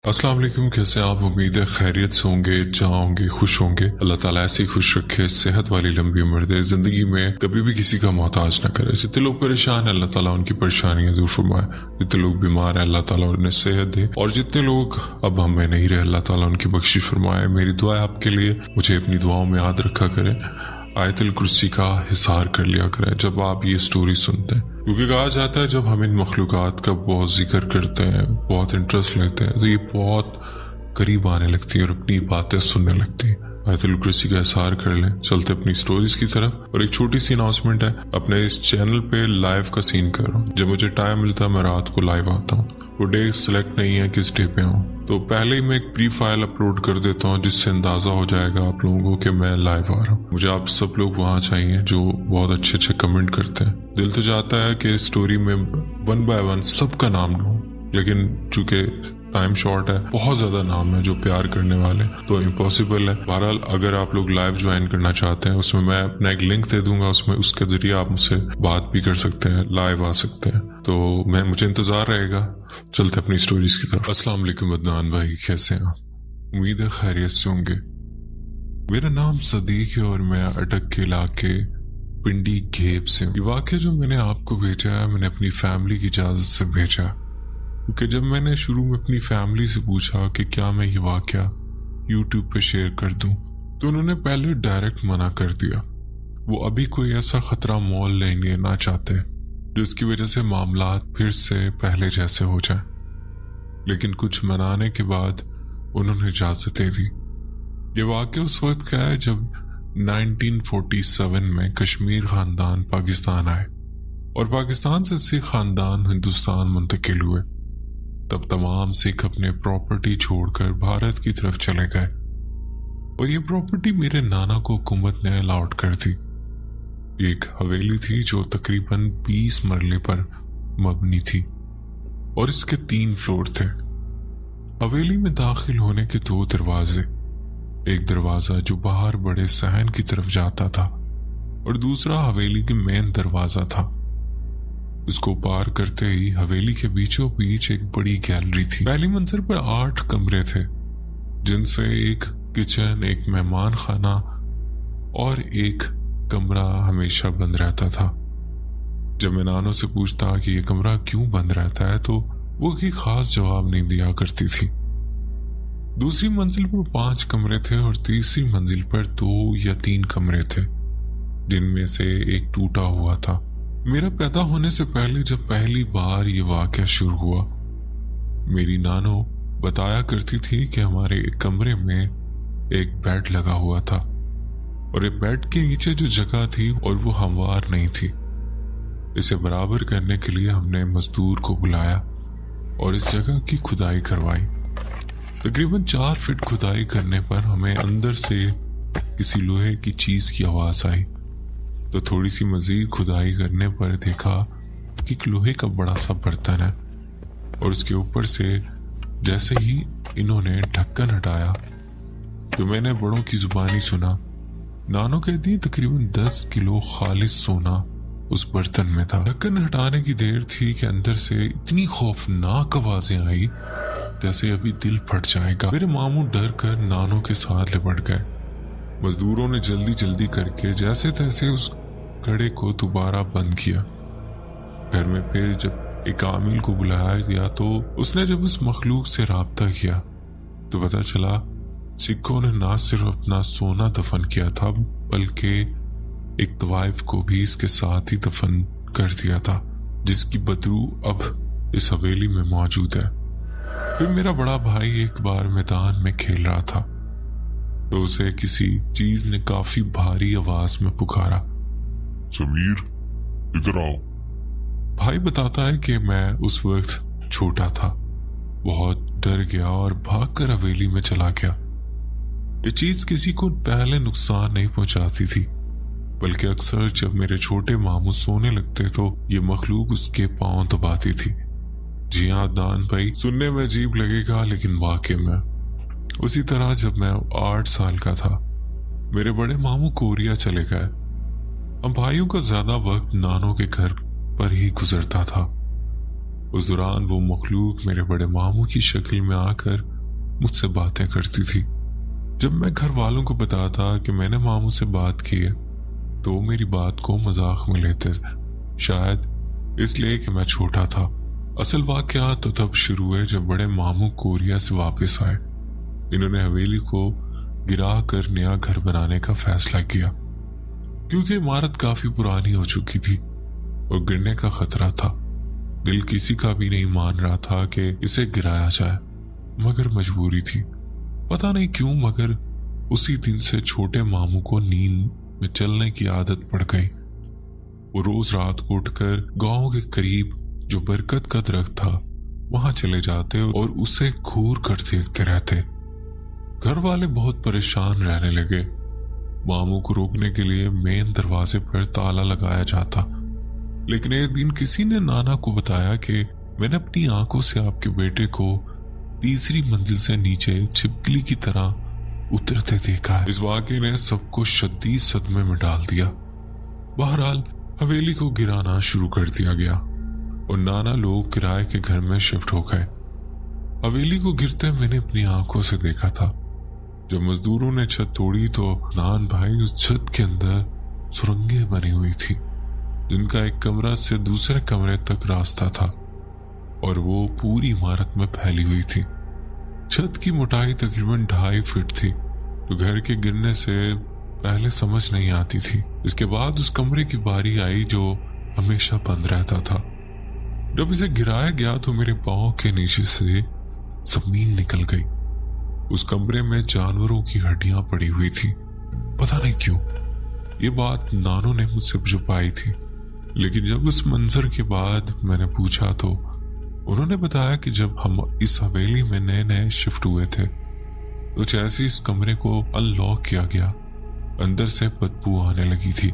अस्सलाम वालेकुम। कैसे आप? उम्मीद है खैरियत से होंगे, जहाँ होंगे खुश होंगे। अल्लाह ताला ऐसी खुश रखे, सेहत वाली लंबी उम्र दे, जिंदगी में कभी भी किसी का मोहताज ना करे। जितने लोग परेशान हैं अल्लाह ताला उनकी परेशानियां दूर फरमाए, जितने लोग बीमार हैं अल्लाह ताला उन्हें सेहत दे, और जितने लोग अब हमें नहीं रहे अल्लाह ताला उनकी बख्शिश फरमाए। मेरी दुआ है आपके लिए, मुझे अपनी दुआओं में याद रखा करें। आयतुल कुर्सी का हिसार कर लिया करें जब आप ये स्टोरी सुनते हैं, क्योंकि कहा जाता है जब हम इन मखलूक़ात का बहुत जिक्र करते हैं, बहुत इंटरेस्ट लेते हैं, तो ये बहुत करीब आने लगती है और अपनी बातें सुनने लगती है। आयतुल कुर्सी का हिसार कर लें। चलते अपनी स्टोरीज की तरफ। और एक छोटी सी अनाउंसमेंट है, अपने इस चैनल पे लाइव का सीन कर रहा हूँ। जब मुझे टाइम मिलता है मैं रात को लाइव आता हूँ। वो डे सिलेक्ट नहीं है किस डे पे आऊँ, तो पहले ही मैं एक प्री फाइल अपलोड कर देता हूँ, जिससे अंदाजा हो जाएगा आप लोगों को कि मैं लाइव आ रहा हूँ। मुझे आप सब लोग वहाँ चाहिए जो बहुत अच्छे अच्छे कमेंट करते हैं। दिल तो चाहता है कि स्टोरी में 1 by 1 सबका नाम लूँ, लेकिन चूंकि टाइम शॉर्ट है, बहुत ज्यादा नाम है जो प्यार करने वाले, तो इम्पॉसिबल है। बहरहाल अगर आप लोग लाइव ज्वाइन करना चाहते हैं, उसमें मैं अपना एक लिंक दे दूंगा, उसमें उसके जरिए आप मुझसे बात भी कर सकते हैं, लाइव आ सकते हैं। तो मुझे इंतजार रहेगा। चलते अपनी स्टोरीज की तरफ। अस्सलाम वालेकुम अदनान भाई, कैसे हैं? उम्मीद है खैरियत से होंगे। मेरा नाम सदीक है और मैं अटक के इलाके पिंडी घेब से हूँ। ये वाक़या जो मैंने आपको भेजा है, मैंने अपनी फैमिली की इजाज़त से भेजा, क्योंकि जब मैंने शुरू में अपनी फैमिली से पूछा कि क्या मैं ये वाक़या यूट्यूब पे शेयर कर दूं, तो उन्होंने पहले डायरेक्ट मना कर दिया। वो अभी कोई ऐसा खतरा मोल लेने ना चाहते जिसकी वजह से मामलात फिर से पहले जैसे हो जाएं। लेकिन कुछ मनाने के बाद उन्होंने इजाज़त दे दी। ये वाक़या उस वक्त का है जब 1947 में कश्मीर ख़ानदान पाकिस्तान आए और पाकिस्तान से सिख ख़ानदान हिंदुस्तान मुंतकिल हुए। तब तमाम सिख अपने प्रॉपर्टी छोड़कर भारत की तरफ चले गए और ये प्रॉपर्टी मेरे नाना को हुकूमत ने अलॉट कर दी। एक हवेली थी जो तकरीबन 20 मरले पर मबनी थी और इसके 3 फ्लोर थे। हवेली में दाखिल होने के 2 दरवाजे, एक दरवाजा जो बाहर बड़े सहन की तरफ जाता था और दूसरा हवेली के मेन दरवाजा था। उसको पार करते ही हवेली के बीचों बीच एक बड़ी गैलरी थी। पहली मंजिल पर 8 कमरे थे, जिनसे एक किचन, एक मेहमान खाना और एक कमरा हमेशा बंद रहता था। जब मैं नानों से पूछता कि ये कमरा क्यों बंद रहता है, तो वो कोई खास जवाब नहीं दिया करती थी। दूसरी मंजिल पर 5 कमरे थे और तीसरी मंजिल पर 2 या 3 कमरे थे, जिनमें से एक टूटा हुआ था। मेरा पैदा होने से पहले जब पहली बार ये वाक़या शुरू हुआ, मेरी नानो बताया करती थी कि हमारे एक कमरे में एक बेड लगा हुआ था और एक बेड के नीचे जो जगह थी और वो हमवार नहीं थी। इसे बराबर करने के लिए हमने मजदूर को बुलाया और इस जगह की खुदाई करवाई। तकरीबन 4 फीट खुदाई करने पर हमें अंदर से किसी लोहे की चीज की आवाज आई, तो थोड़ी सी मजीद खुदाई करने पर देखा कि एक लोहे का बड़ा सा बर्तन है और उसके ऊपर से जैसे ही इन्होंने ढक्कन हटाया तो मैंने बड़ों की जुबानी सुना। नानो कहती तकरीबन 10 किलो खालिस सोना उस बर्तन में था। ढक्कन हटाने की देर थी कि अंदर से इतनी खौफनाक आवाजें आई जैसे अभी दिल फट जाएगा। मेरे मामू डर कर नानो के साथ लिपट गए। मजदूरों ने जल्दी जल्दी करके जैसे तैसे उस कड़े को दोबारा बंद किया। घर में फिर जब एक आमिल को बुलाया गया तो उसने जब उस मखलूक से राब्ता किया तो पता चला सिखों ने ना सिर्फ अपना सोना दफन किया था, बल्कि एक तवाइफ को भी इसके साथ ही दफन कर दिया था, जिसकी बदबू अब इस हवेली में मौजूद है। फिर मेरा बड़ा भाई एक बार मैदान में खेल रहा था तो उसे किसी चीज ने काफी भारी आवाज में पुकारा, समीर इधर आओ। भाई बताता है कि मैं उस वक्त छोटा था, बहुत डर गया और भागकर हवेली में चला गया। ये चीज किसी को पहले नुकसान नहीं पहुंचाती थी, बल्कि अक्सर जब मेरे छोटे मामू सोने लगते तो ये मखलूक उसके पांव दबाती थी। जी हाँ दान भाई, सुनने में अजीब लगेगा लेकिन वाकई में उसी तरह जब मैं 8 साल का था, मेरे बड़े मामू कोरिया चले गए। हम भाइयों का ज्यादा वक्त नानों के घर पर ही गुजरता था। उस दौरान वो मखलूक मेरे बड़े मामू की शक्ल में आकर مجھ سے باتیں کرتی تھی۔ جب میں گھر والوں کو بتاتا کہ میں نے ماموں سے بات کی ہے تو وہ میری بات کو مذاق میں لیتے، شاید اس لیے کہ میں چھوٹا تھا۔ اصل واقعات تو تب شروع ہوئے جب بڑے ماموں کوریا سے واپس آئے۔ انہوں نے حویلی کو گرا کر نیا گھر بنانے کا فیصلہ کیا، کیونکہ عمارت کافی پرانی ہو چکی تھی اور گرنے کا خطرہ تھا۔ دل کسی کا بھی نہیں مان رہا تھا کہ اسے گرایا جائے، مگر مجبوری تھی۔ پتہ نہیں کیوں مگر اسی دن سے چھوٹے ماموں کو نیند میں چلنے کی عادت پڑ گئی۔ وہ روز رات کو اٹھ کر گاؤں کے قریب جو برکت کا درخت تھا وہاں چلے جاتے اور اسے گھور کر دیکھتے رہتے۔ گھر والے بہت پریشان رہنے لگے۔ ماموں کو روکنے کے لیے مین دروازے پر تالا لگایا جاتا، لیکن ایک دن کسی نے نانا کو بتایا کہ میں نے اپنی آنکھوں سے آپ کے بیٹے کو تیسری منزل سے نیچے چھپکلی کی طرح اترتے دیکھا ہے۔ اس واقعے نے سب کو شدید صدمے میں ڈال دیا۔ بہرحال حویلی کو گرانا شروع کر دیا گیا اور نانا لوگ کرائے کے گھر میں شفٹ ہو گئے۔ حویلی کو گرتے میں نے اپنی آنکھوں سے دیکھا تھا۔ جب مزدوروں نے چھت توڑی تو نان بھائی اس چھت کے اندر سرنگیں بنی ہوئی تھی، جن کا ایک کمرہ سے دوسرے کمرے تک راستہ تھا اور وہ پوری عمارت میں پھیلی ہوئی تھی۔ چھت کی موٹائی تقریباً 2.5 فٹ تھی، جو گھر کے گرنے سے پہلے سمجھ نہیں آتی تھی۔ اس کے بعد اس کمرے کی باری آئی جو ہمیشہ بند رہتا تھا۔ جب اسے گرایا گیا تو میرے پاؤں کے نیچے سے زمین نکل گئی۔ اس کمرے میں جانوروں کی ہڈیاں پڑی ہوئی تھی۔ پتہ نہیں کیوں یہ بات نانوں نے مجھ سے چھپائی تھی، لیکن جب اس منظر کے بعد میں نے پوچھا تو انہوں نے بتایا کہ جب ہم اس حویلی میں نئے نئے شفٹ ہوئے تھے تو جیسے اس کمرے کو ان لاک کیا گیا، اندر سے بدبو آنے لگی تھی۔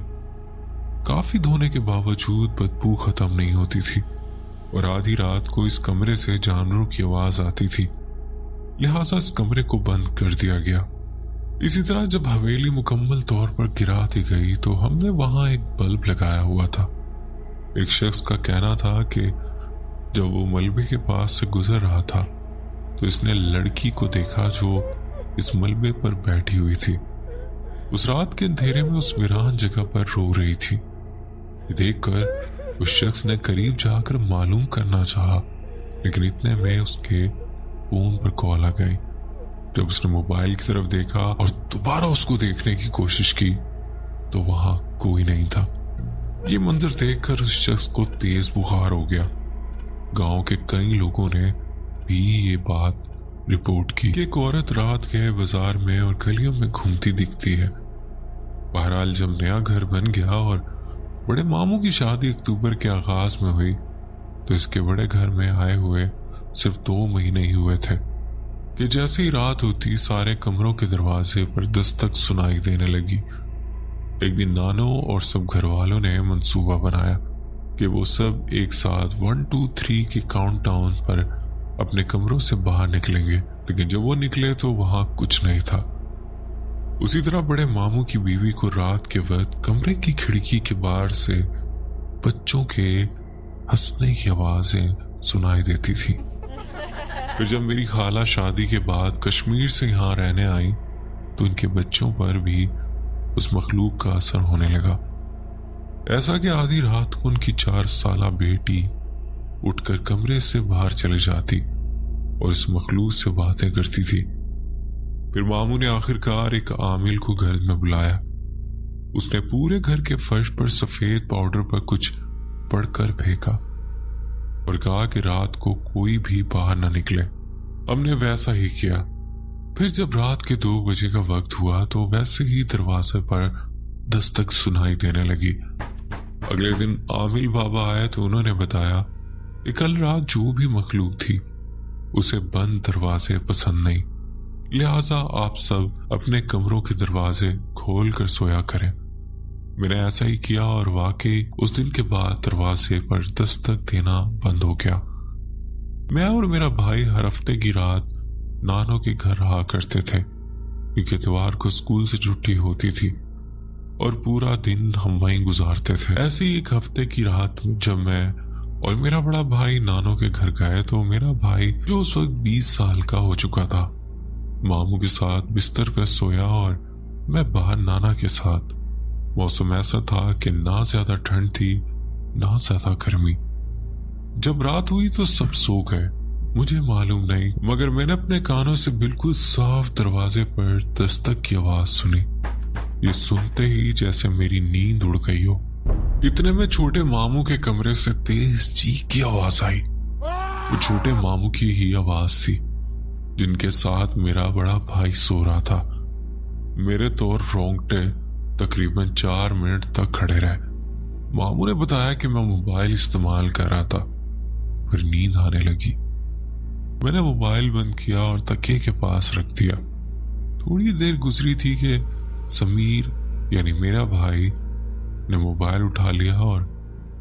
کافی دھونے کے باوجود بدبو ختم نہیں ہوتی تھی اور آدھی رات کو اس کمرے سے جانوروں کی آواز آتی تھی، لہٰذا اس کمرے کو بند کر دیا گیا۔ اسی طرح جب حویلی مکمل طور پر گرا دی گئی تو ہم نے وہاں ایک بلب لگایا ہوا تھا۔ ایک شخص کا کہنا تھا کہ جب وہ ملبے کے پاس سے گزر رہا تھا تو اس نے لڑکی کو دیکھا جو اس ملبے پر بیٹھی ہوئی تھی۔ اس رات کے اندھیرے میں اس ویران جگہ پر رو رہی تھی۔ یہ دیکھ کر اس شخص نے قریب جا کر معلوم کرنا چاہا، لیکن اتنے میں اس کے فون پر کال آ گئی۔ جب اس نے موبائل کی طرف دیکھا اور دوبارہ اس کو دیکھنے کی کوشش کی تو وہاں کوئی نہیں تھا۔ یہ منظر دیکھ کر اس شخص کو تیز بخار ہو گیا۔ گاؤں کے کئی لوگوں نے بھی یہ بات رپورٹ کی کہ ایک عورت رات کے بازار میں اور گلیوں میں گھومتی دکھتی ہے۔ بہرحال جب نیا گھر بن گیا اور بڑے ماموں کی شادی اکتوبر کے آغاز میں ہوئی تو اس کے بڑے گھر میں آئے ہوئے صرف 2 مہینے ہی ہوئے تھے کہ جیسے ہی رات ہوتی سارے کمروں کے دروازے پر دستک سنائی دینے لگی۔ ایک دن نانوں اور سب گھر والوں نے منصوبہ بنایا کہ وہ سب ایک ساتھ 1 2 3 کے کاؤنٹ ڈاؤن پر اپنے کمروں سے باہر نکلیں گے، لیکن جب وہ نکلے تو وہاں کچھ نہیں تھا۔ اسی طرح بڑے ماموں کی بیوی کو رات کے وقت کمرے کی کھڑکی کے باہر سے بچوں کے ہنسنے کی آوازیں سنائی دیتی تھی۔ پھر جب میری خالہ شادی کے بعد کشمیر سے یہاں رہنے آئی تو ان کے بچوں پر بھی اس مخلوق کا اثر ہونے لگا، ایسا کہ آدھی رات کو ان کی 4 سالہ بیٹی اٹھ کر کمرے سے باہر چلی جاتی اور اس مخلوق سے باتیں کرتی تھی۔ پھر ماموں نے آخرکار ایک عامل کو گھر میں بلایا۔ اس نے پورے گھر کے فرش پر سفید پاؤڈر پر کچھ پڑھ کر پھینکا اور کہا کہ رات کو کوئی بھی باہر نہ نکلے۔ ہم نے ویسا ہی کیا۔ پھر جب رات کے 2 بجے کا وقت ہوا تو ویسے ہی دروازے پر دستک سنائی دینے لگی۔ اگلے دن عامل بابا آئے تو انہوں نے بتایا کہ کل رات جو بھی مخلوق تھی اسے بند دروازے پسند نہیں، لہٰذا آپ سب اپنے کمروں کے دروازے کھول کر سویا کریں۔ میں نے ایسا ہی کیا اور واقعی اس دن کے بعد دروازے پر دستک دینا بند ہو گیا۔ میں اور میرا بھائی ہر ہفتے کی رات نانوں کے گھر رہا کرتے تھے، کیونکہ اتوار کو اسکول سے چھٹی ہوتی تھی اور پورا دن ہم وہیں گزارتے تھے۔ ایسے ہی ایک ہفتے کی رات جب میں اور میرا بڑا بھائی نانوں کے گھر گئے تو میرا بھائی جو اس وقت 20 سال کا ہو چکا تھا मामू के साथ बिस्तर पर सोया और मैं बाहर नाना के साथ। मौसम ऐसा था कि ना ज्यादा ठंड थी ना ज्यादा गर्मी। जब रात हुई तो सब सो गए, मुझे मालूम नहीं, मगर मैंने अपने कानों से बिल्कुल साफ दरवाजे पर दस्तक की आवाज सुनी। ये सुनते ही जैसे मेरी नींद उड़ गई हो। इतने में छोटे मामू के कमरे से तेज चीख की आवाज आई। वो छोटे मामू की ही आवाज थी, जिनके साथ मेरा बड़ा भाई सो रहा था। मेरे तो रोंगटे तकरीबन 4 मिनट तक खड़े रहे। मामू ने बताया कि मैं मोबाइल इस्तेमाल कर रहा था, फिर नींद आने लगी। मैंने मोबाइल बंद किया और तकिए के पास रख दिया। थोड़ी देर गुजरी थी कि समीर यानी मेरा भाई ने मोबाइल उठा लिया और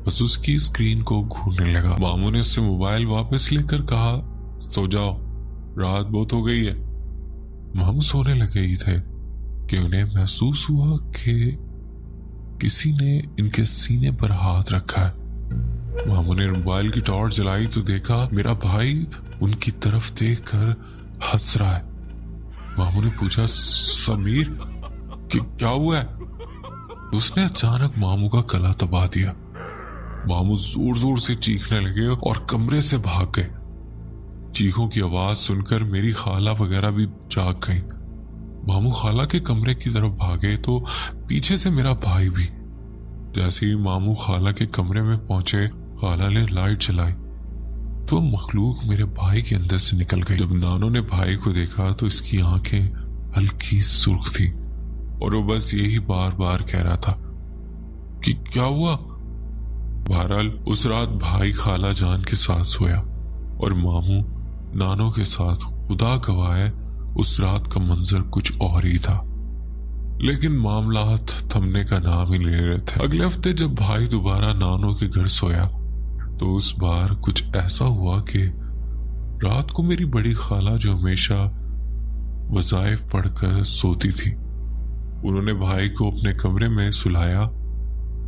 बस उसकी स्क्रीन को घूरने लगा। मामू ने उससे मोबाइल वापस लेकर कहा, सो जाओ, रात बहुत हो गई है। मामू सोने लगे ही थे कि उन्हें महसूस हुआ कि किसी ने इनके सीने पर हाथ रखा है। मामू ने मोबाइल की टॉर्च जलाई तो देखा मेरा भाई उनकी तरफ देखकर हंस रहा है। मामू ने पूछा, समीर क्या हुआ है? उसने अचानक मामू का गला दबा दिया। मामू जोर जोर से चीखने लगे और कमरे से भाग गए। चीखों की आवाज सुनकर मेरी खाला वगैरह भी जाग गई। मामू खाला के कमरे की तरफ भागे तो पीछे से मेरा भाई भी। जैसे ही मामू खाला के कमरे में पहुंचे, खाला ने लाइट जलाई तो मखलूक मेरे भाई के अंदर से निकल गई। जब नानो ने भाई को देखा तो इसकी आंखें हल्की सुर्ख थी और वो बस यही बार बार कह रहा था कि क्या हुआ। बहरहाल उस रात भाई खाला जान के साथ सोया और मामू नानो के साथ। खुदा गवाह है, उस रात का मंजर कुछ और ही था, लेकिन मामलात थमने का नाम ही ले रहे थे। अगले हफ्ते जब भाई दोबारा नानो के घर सोया तो उस बार कुछ ऐसा हुआ कि रात को मेरी बड़ी खाला, जो हमेशा वज़ाइफ पढ़कर सोती थी, उन्होंने भाई को अपने कमरे में सुलाया।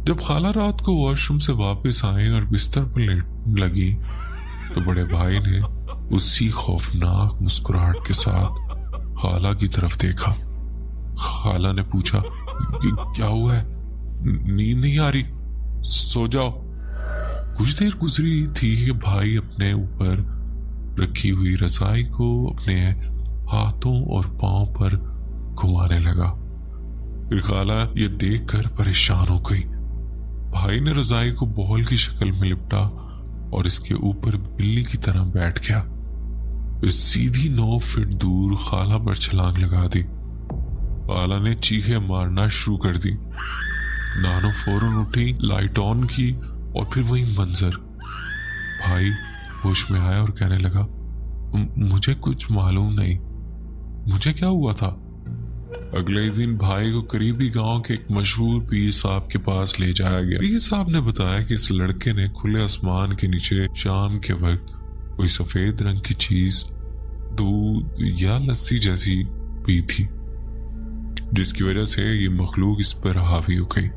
जब खाला रात को वॉशरूम से वापस आई और बिस्तर पर लेटने लगी तो बड़े भाई ने उसी खौफनाक मुस्कुराहट के साथ खाला की तरफ देखा। खाला ने पूछा, क्या हुआ है? नींद नहीं आ रही? सो जाओ। कुछ देर गुजरी थी कि भाई अपने ऊपर रखी हुई रजाई को अपने हाथों और पांव पर घुमाने लगा। फिर खाला ये देखकर परेशान हो गई। भाई ने रजाई को बॉल की शक्ल में लिपटा और इसके ऊपर बिल्ली की तरह बैठ गया। फिर सीधी 9 फीट दूर खाला पर छलांग लगा दी। खाला ने चीखें मारना शुरू कर दी। नानो फौरन उठी, लाइट ऑन की और फिर वही मंजर। भाई होश में आया और कहने लगा, मुझे कुछ मालूम नहीं, मुझे क्या हुआ था। अगले ही दिन भाई को करीबी गांव के एक मशहूर पीर साहब के पास ले जाया गया। पीर साहब ने बताया कि इस लड़के ने खुले आसमान के नीचे शाम के वक्त कोई सफेद रंग की चीज, दूध या लस्सी जैसी पी थी, जिसकी वजह से ये मखलूक इस पर हावी हो गई।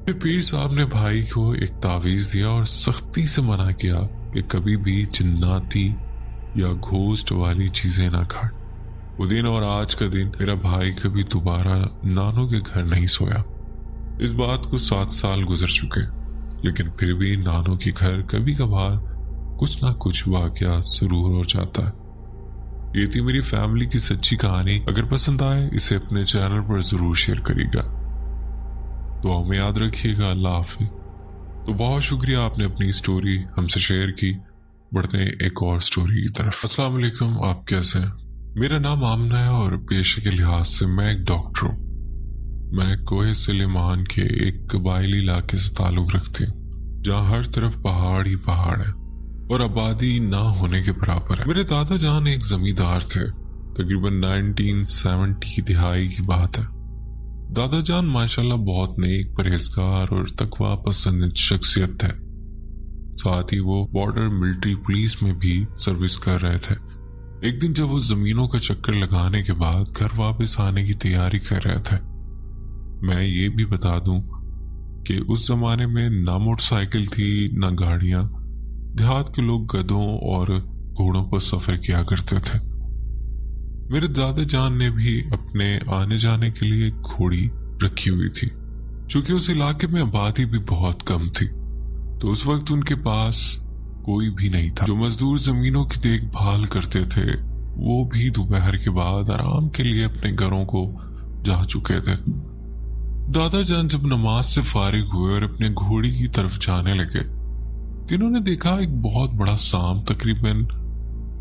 फिर पीर साहब ने भाई को एक तावीज दिया और सख्ती से मना किया कि कभी भी जिन्नाती या घोस्ट वाली चीजें ना खाए। वो दिन और आज का दिन मेरा भाई कभी दोबारा नानो के घर नहीं सोया। इस बात को 7 साल गुजर चुके, लेकिन फिर भी नानो के घर कभी कभार कुछ ना कुछ वाकया जरूर हो जाता है। ये थी मेरी फैमिली की सच्ची कहानी। अगर पसंद आए इसे अपने चैनल पर जरूर शेयर करिएगा। तो हमें याद रखिएगा। अल्लाह हाफिज़। तो बहुत शुक्रिया, आपने अपनी स्टोरी हमसे शेयर की। बढ़ते हैं एक और स्टोरी की तरफ। अस्सलाम वालेकुम, आप कैसे हैं? मेरा नाम आमना है और पेशे के लिहाज से मैं एक डॉक्टर हूँ। मैं कोहे सुलेमान के एक कबायली इलाके से ताल्लुक रखती हूँ, जहाँ हर तरफ पहाड़ ही पहाड़ है और आबादी ना होने के बराबर है। मेरे दादा जान एक जमींदार थे। तकरीबन 1970 की दिहाई की बात है। दादा जान माशाल्लाह बहुत नेक, परहेजगार और तकवा पसंद शख्सियत थे। साथ ही वो बॉर्डर मिलिट्री पुलिस में भी सर्विस कर रहे थे। एक दिन जब वो जमीनों का चक्कर लगाने के बाद घर वापस आने की तैयारी कर रहे थे, मैं ये भी बता दूं कि उस जमाने में ना मोटरसाइकिल थी ना गाड़ियां। देहात के लोग गधों और घोड़ों पर सफर किया करते थे। میرے دادا جان نے بھی اپنے آنے جانے کے لیے ایک گھوڑی رکھی ہوئی تھی. چونکہ اس علاقے میں آبادی بھی بہت کم تھی تو اس وقت ان کے پاس کوئی بھی نہیں تھا. جو مزدور زمینوں کی دیکھ بھال کرتے تھے وہ بھی دوپہر کے بعد آرام کے لیے اپنے گھروں کو جا چکے تھے. دادا جان جب نماز سے فارغ ہوئے اور اپنے گھوڑی کی طرف جانے لگے تو انہوں نے دیکھا ایک بہت بڑا سانپ تقریباً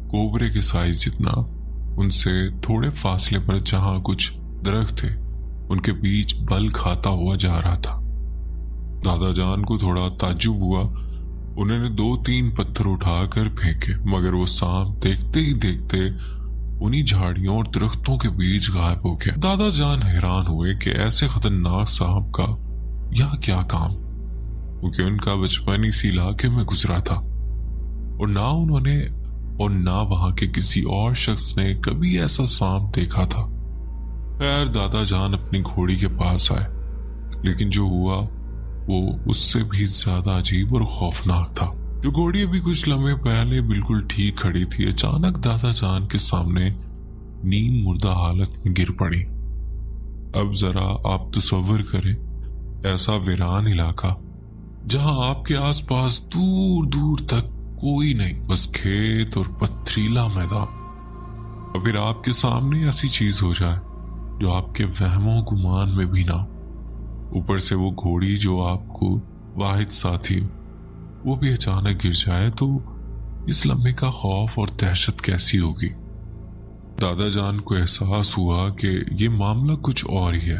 کوبرے کے سائز جتنا ان سے تھوڑے فاصلے پر جہاں کچھ درخت تھے ان کے بیچ بل کھاتا ہوا جا رہا تھا. دادا جان کو تھوڑا تعجب ہوا. انہوں نے 2-3 پتھر اٹھا کر پھینکے مگر وہ سانپ دیکھتے ہی دیکھتے انہی جھاڑیوں اور درختوں کے بیچ غائب ہو گیا. دادا جان حیران ہوئے کہ ایسے خطرناک سانپ کا یہاں کیا کام، کیونکہ ان کا بچپن اسی علاقے میں گزرا تھا اور نہ انہوں نے اور نہ وہاں کے کسی اور شخص نے کبھی ایسا سانپ دیکھا تھا. خیر دادا جان اپنی گھوڑی کے پاس آئے لیکن جو ہوا وہ اس سے بھی زیادہ عجیب اور خوفناک تھا. جو گھوڑی ابھی کچھ لمحے پہلے بالکل ٹھیک کھڑی تھی اچانک دادا جان کے سامنے نیم مردہ حالت میں گر پڑی. اب ذرا آپ تصور کریں ایسا ویران علاقہ جہاں آپ کے آس پاس دور دور تک کوئی نہیں، بس کھیت اور پتھریلا میدان، اور پھر آپ کے سامنے ایسی چیز ہو جائے جو آپ کے وہم و گمان میں بھی نہ، اوپر سے وہ گھوڑی جو آپ کو واحد ساتھی ہو وہ بھی اچانک گر جائے تو اس لمحے کا خوف اور دہشت کیسی ہوگی. دادا جان کو احساس ہوا کہ یہ معاملہ کچھ اور ہی ہے.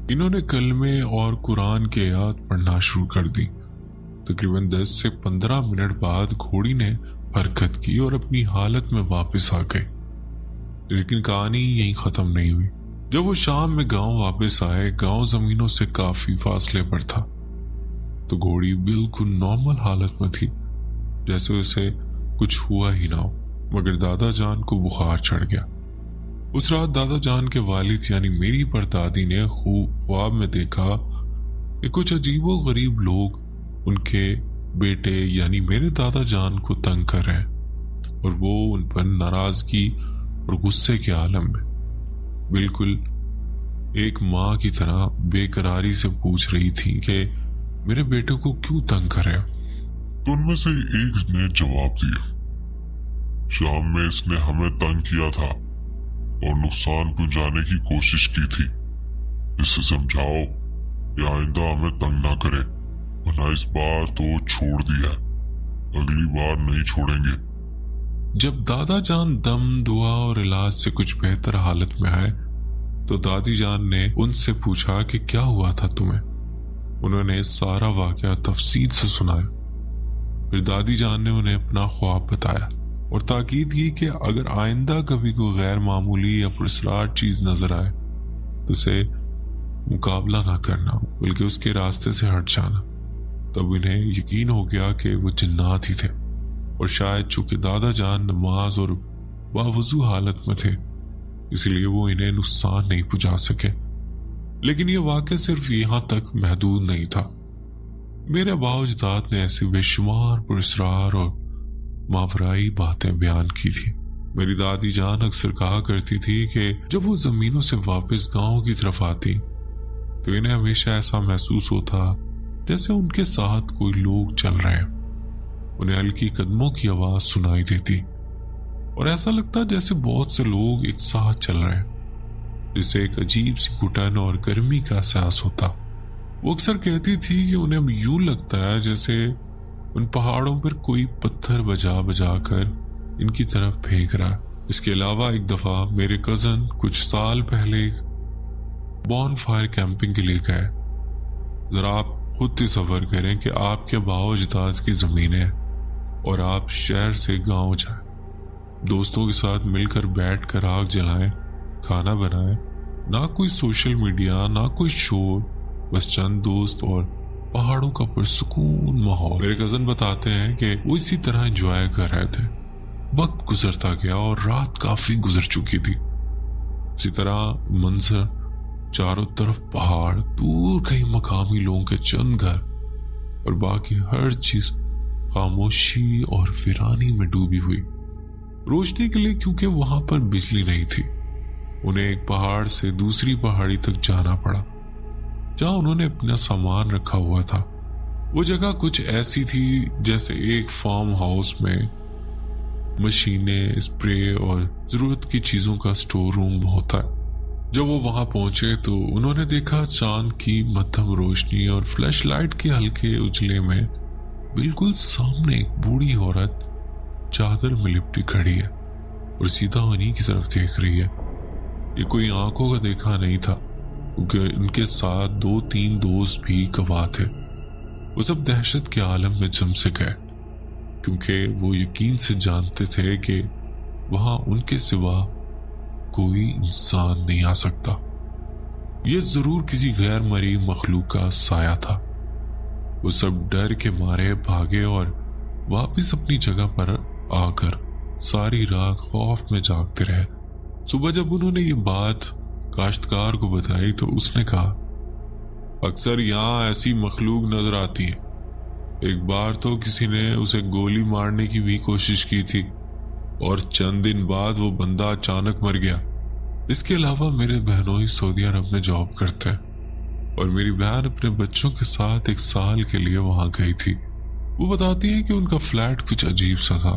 انہوں نے کلمے اور قرآن کی آیات پڑھنا شروع کر دی. تقریباً 10 سے 15 منٹ بعد گھوڑی نے حرکت کی اور اپنی حالت میں واپس آ گئی. لیکن کہانی یہیں ختم نہیں ہوئی. جب وہ شام میں گاؤں واپس آئے، گاؤں زمینوں سے کافی فاصلے پر تھا تو گھوڑی بالکل نارمل حالت میں تھی جیسے اسے کچھ ہوا ہی نہ ہو، مگر دادا جان کو بخار چڑھ گیا. اس رات دادا جان کے والد یعنی میری پردادی نے خواب میں دیکھا کہ کچھ عجیب و غریب لوگ ان کے بیٹے یعنی میرے دادا جان کو تنگ کر رہے ہیں اور وہ ان پر ناراضگی اور غصے کے عالم میں بالکل ایک ماں کی طرح بے قراری سے پوچھ رہی تھی کہ میرے بیٹے کو کیوں تنگ کر رہے ہو؟ تو ان میں سے ایک نے جواب دیا، شام میں اس نے ہمیں تنگ کیا تھا اور نقصان پہنچانے کی کوشش کی تھی. اسے سمجھاؤ کہ آئندہ ہمیں تنگ نہ کرے، ورنہ اس بار تو چھوڑ دیا، اگلی بار نہیں چھوڑیں گے. جب دادا جان دم دعا اور علاج سے کچھ بہتر حالت میں آئے تو دادی جان نے ان سے پوچھا کہ کیا ہوا تھا تمہیں. انہوں نے سارا واقعہ تفصیل سے سنایا. پھر دادی جان نے انہیں اپنا خواب بتایا اور تاکید کی کہ اگر آئندہ کبھی کوئی غیر معمولی یا پراسرار چیز نظر آئے تو اسے مقابلہ نہ کرنا بلکہ اس کے راستے سے ہٹ جانا. تب انہیں یقین ہو گیا کہ وہ جنات ہی تھے اور شاید چونکہ دادا جان نماز اور باوضو حالت میں تھے اس لیے وہ انہیں نقصان نہیں پہنچا سکے. لیکن یہ واقعہ صرف یہاں تک محدود نہیں تھا. میرے آبا و اجداد نے ایسی بے شمار پراسرار اور ماورائی باتیں بیان کی تھی. میری دادی جان اکثر کہا کرتی تھی کہ جب وہ زمینوں سے واپس گاؤں کی طرف آتی تو انہیں ہمیشہ ایسا محسوس ہوتا جیسے ان کے ساتھ کوئی لوگ چل رہے ہیں. انہیں ہلکی قدموں کی آواز سنائی دیتی اور ایسا لگتا جیسے بہت سے لوگ ایک ساتھ چل رہے ہیں، جسے ایک عجیب سی گھٹن اور گرمی کا احساس ہوتا. وہ اکثر کہتی تھی کہ انہیں اب یوں لگتا ہے جیسے ان پہاڑوں پر کوئی پتھر بجا بجا کر ان کی طرف پھینک رہا. اس کے علاوہ ایک دفعہ میرے کزن کچھ سال پہلے بون فائر کیمپنگ کے لیے گئے. ذرا آپ خود تصور کریں کہ آپ کے آبا و اجداد کی زمینیں اور آپ شہر سے گاؤں جائیں، دوستوں کے ساتھ مل کر بیٹھ کر آگ جلائیں، کھانا بنائیں، نہ کوئی سوشل میڈیا نہ کوئی شور، بس چند دوست اور پہاڑوں کا پرسکون ماحول. میرے کزن بتاتے ہیں کہ وہ اسی طرح انجوائے کر رہے تھے. وقت گزرتا گیا اور رات کافی گزر چکی تھی. اسی طرح منظر، چاروں طرف پہاڑ، دور کہیں مقامی لوگوں کے چند گھر اور باقی ہر چیز خاموشی اور ویرانی میں ڈوبی ہوئی. रोशनी के लिए, क्योंकि वहां पर बिजली नहीं थी। उन्हें एक पहाड़ से दूसरी पहाड़ी तक जाना पड़ा जहां उन्होंने अपना सामान रखा हुआ था। वो जगह कुछ ऐसी थी जैसे एक फार्म हाउस में मशीनें, स्प्रे और जरूरत की चीजों का स्टोर रूम होता है। जब वो वहां पहुंचे तो उन्होंने देखा चांद की मध्यम रोशनी और फ्लैश लाइट के हल्के उजले में बिल्कुल सामने एक बूढ़ी औरत चादर में लिपटी खड़ी है और सीधा उन्हीं की तरफ देख रही है। ये कोई आंखों का देखा नहीं था, क्योंकि उनके साथ 2-3 दोस्त भी गवाह थे। वो सब दहशत के आलम में जम से गए, क्योंकि वो यकीन से जानते थे कि वहां उनके सिवा कोई इंसान नहीं आ सकता। ये जरूर किसी गैर मरी मखलूक का साया था। वो सब डर के मारे भागे और वापस अपनी जगह पर आकर सारी रात खौफ में जागते रहे। सुबह जब उन्होंने ये बात काश्तकार को बताई तो उसने कहा, अक्सर यहाँ ऐसी मखलूक नजर आती है। एक बार तो किसी ने उसे गोली मारने की भी कोशिश की थी और चंद दिन बाद वो बंदा अचानक मर गया। इसके अलावा मेरे बहनों ही सऊदी अरब में जॉब करते हैं और मेरी बहन अपने बच्चों के साथ 1 साल के लिए वहां गई थी। वो बताती है कि उनका फ्लैट कुछ अजीब सा था।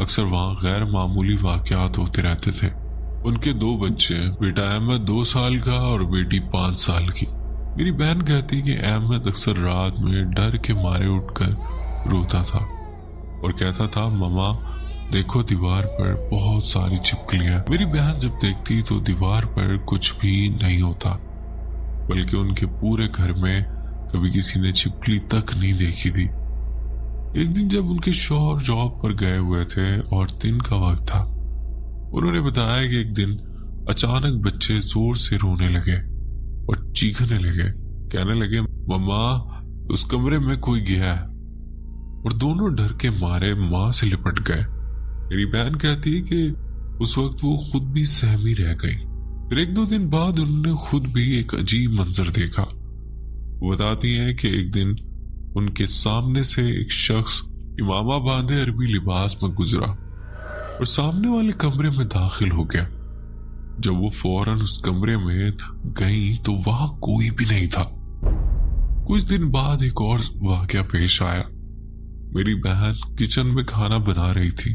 अक्सर वहां गैर मामूली वाकयात होते रहते थे। उनके 2 बच्चे, बेटा अहमद 2 साल का और बेटी 5 साल की। मेरी बहन कहती कि अहमद अक्सर रात में डर के मारे उठकर रोता था और कहता था, मम्मा देखो दीवार पर बहुत सारी छिपकलियां। मेरी बहन जब देखती तो दीवार पर कुछ भी नहीं होता, बल्कि उनके पूरे घर में कभी किसी ने छिपकली तक नहीं देखी थी। एक दिन जब उनके शौहर जॉब पर गए हुए थे और दिन का वक्त था, उन्होंने बताया कि एक दिन अचानक बच्चे जोर से रोने लगे और चीखने लगे, कहने लगे, मम्मा उस कमरे में कोई गया है। और दोनों डर के मारे मां से लिपट गए। मेरी बहन कहती है कि उस वक्त वो खुद भी सहमी रह गई। फिर 1-2 दिन बाद उन्होंने खुद भी एक अजीब मंजर देखा। वो बताती है कि एक दिन उनके सामने से एक शख्स इमामा बांधे अरबी लिबास में गुजरा और सामने वाले कमरे में दाखिल हो गया। जब वो फौरन उस कमरे में गई तो वहां कोई भी नहीं था। कुछ दिन बाद एक और वाकया पेश आया। मेरी बहन किचन में खाना बना रही थी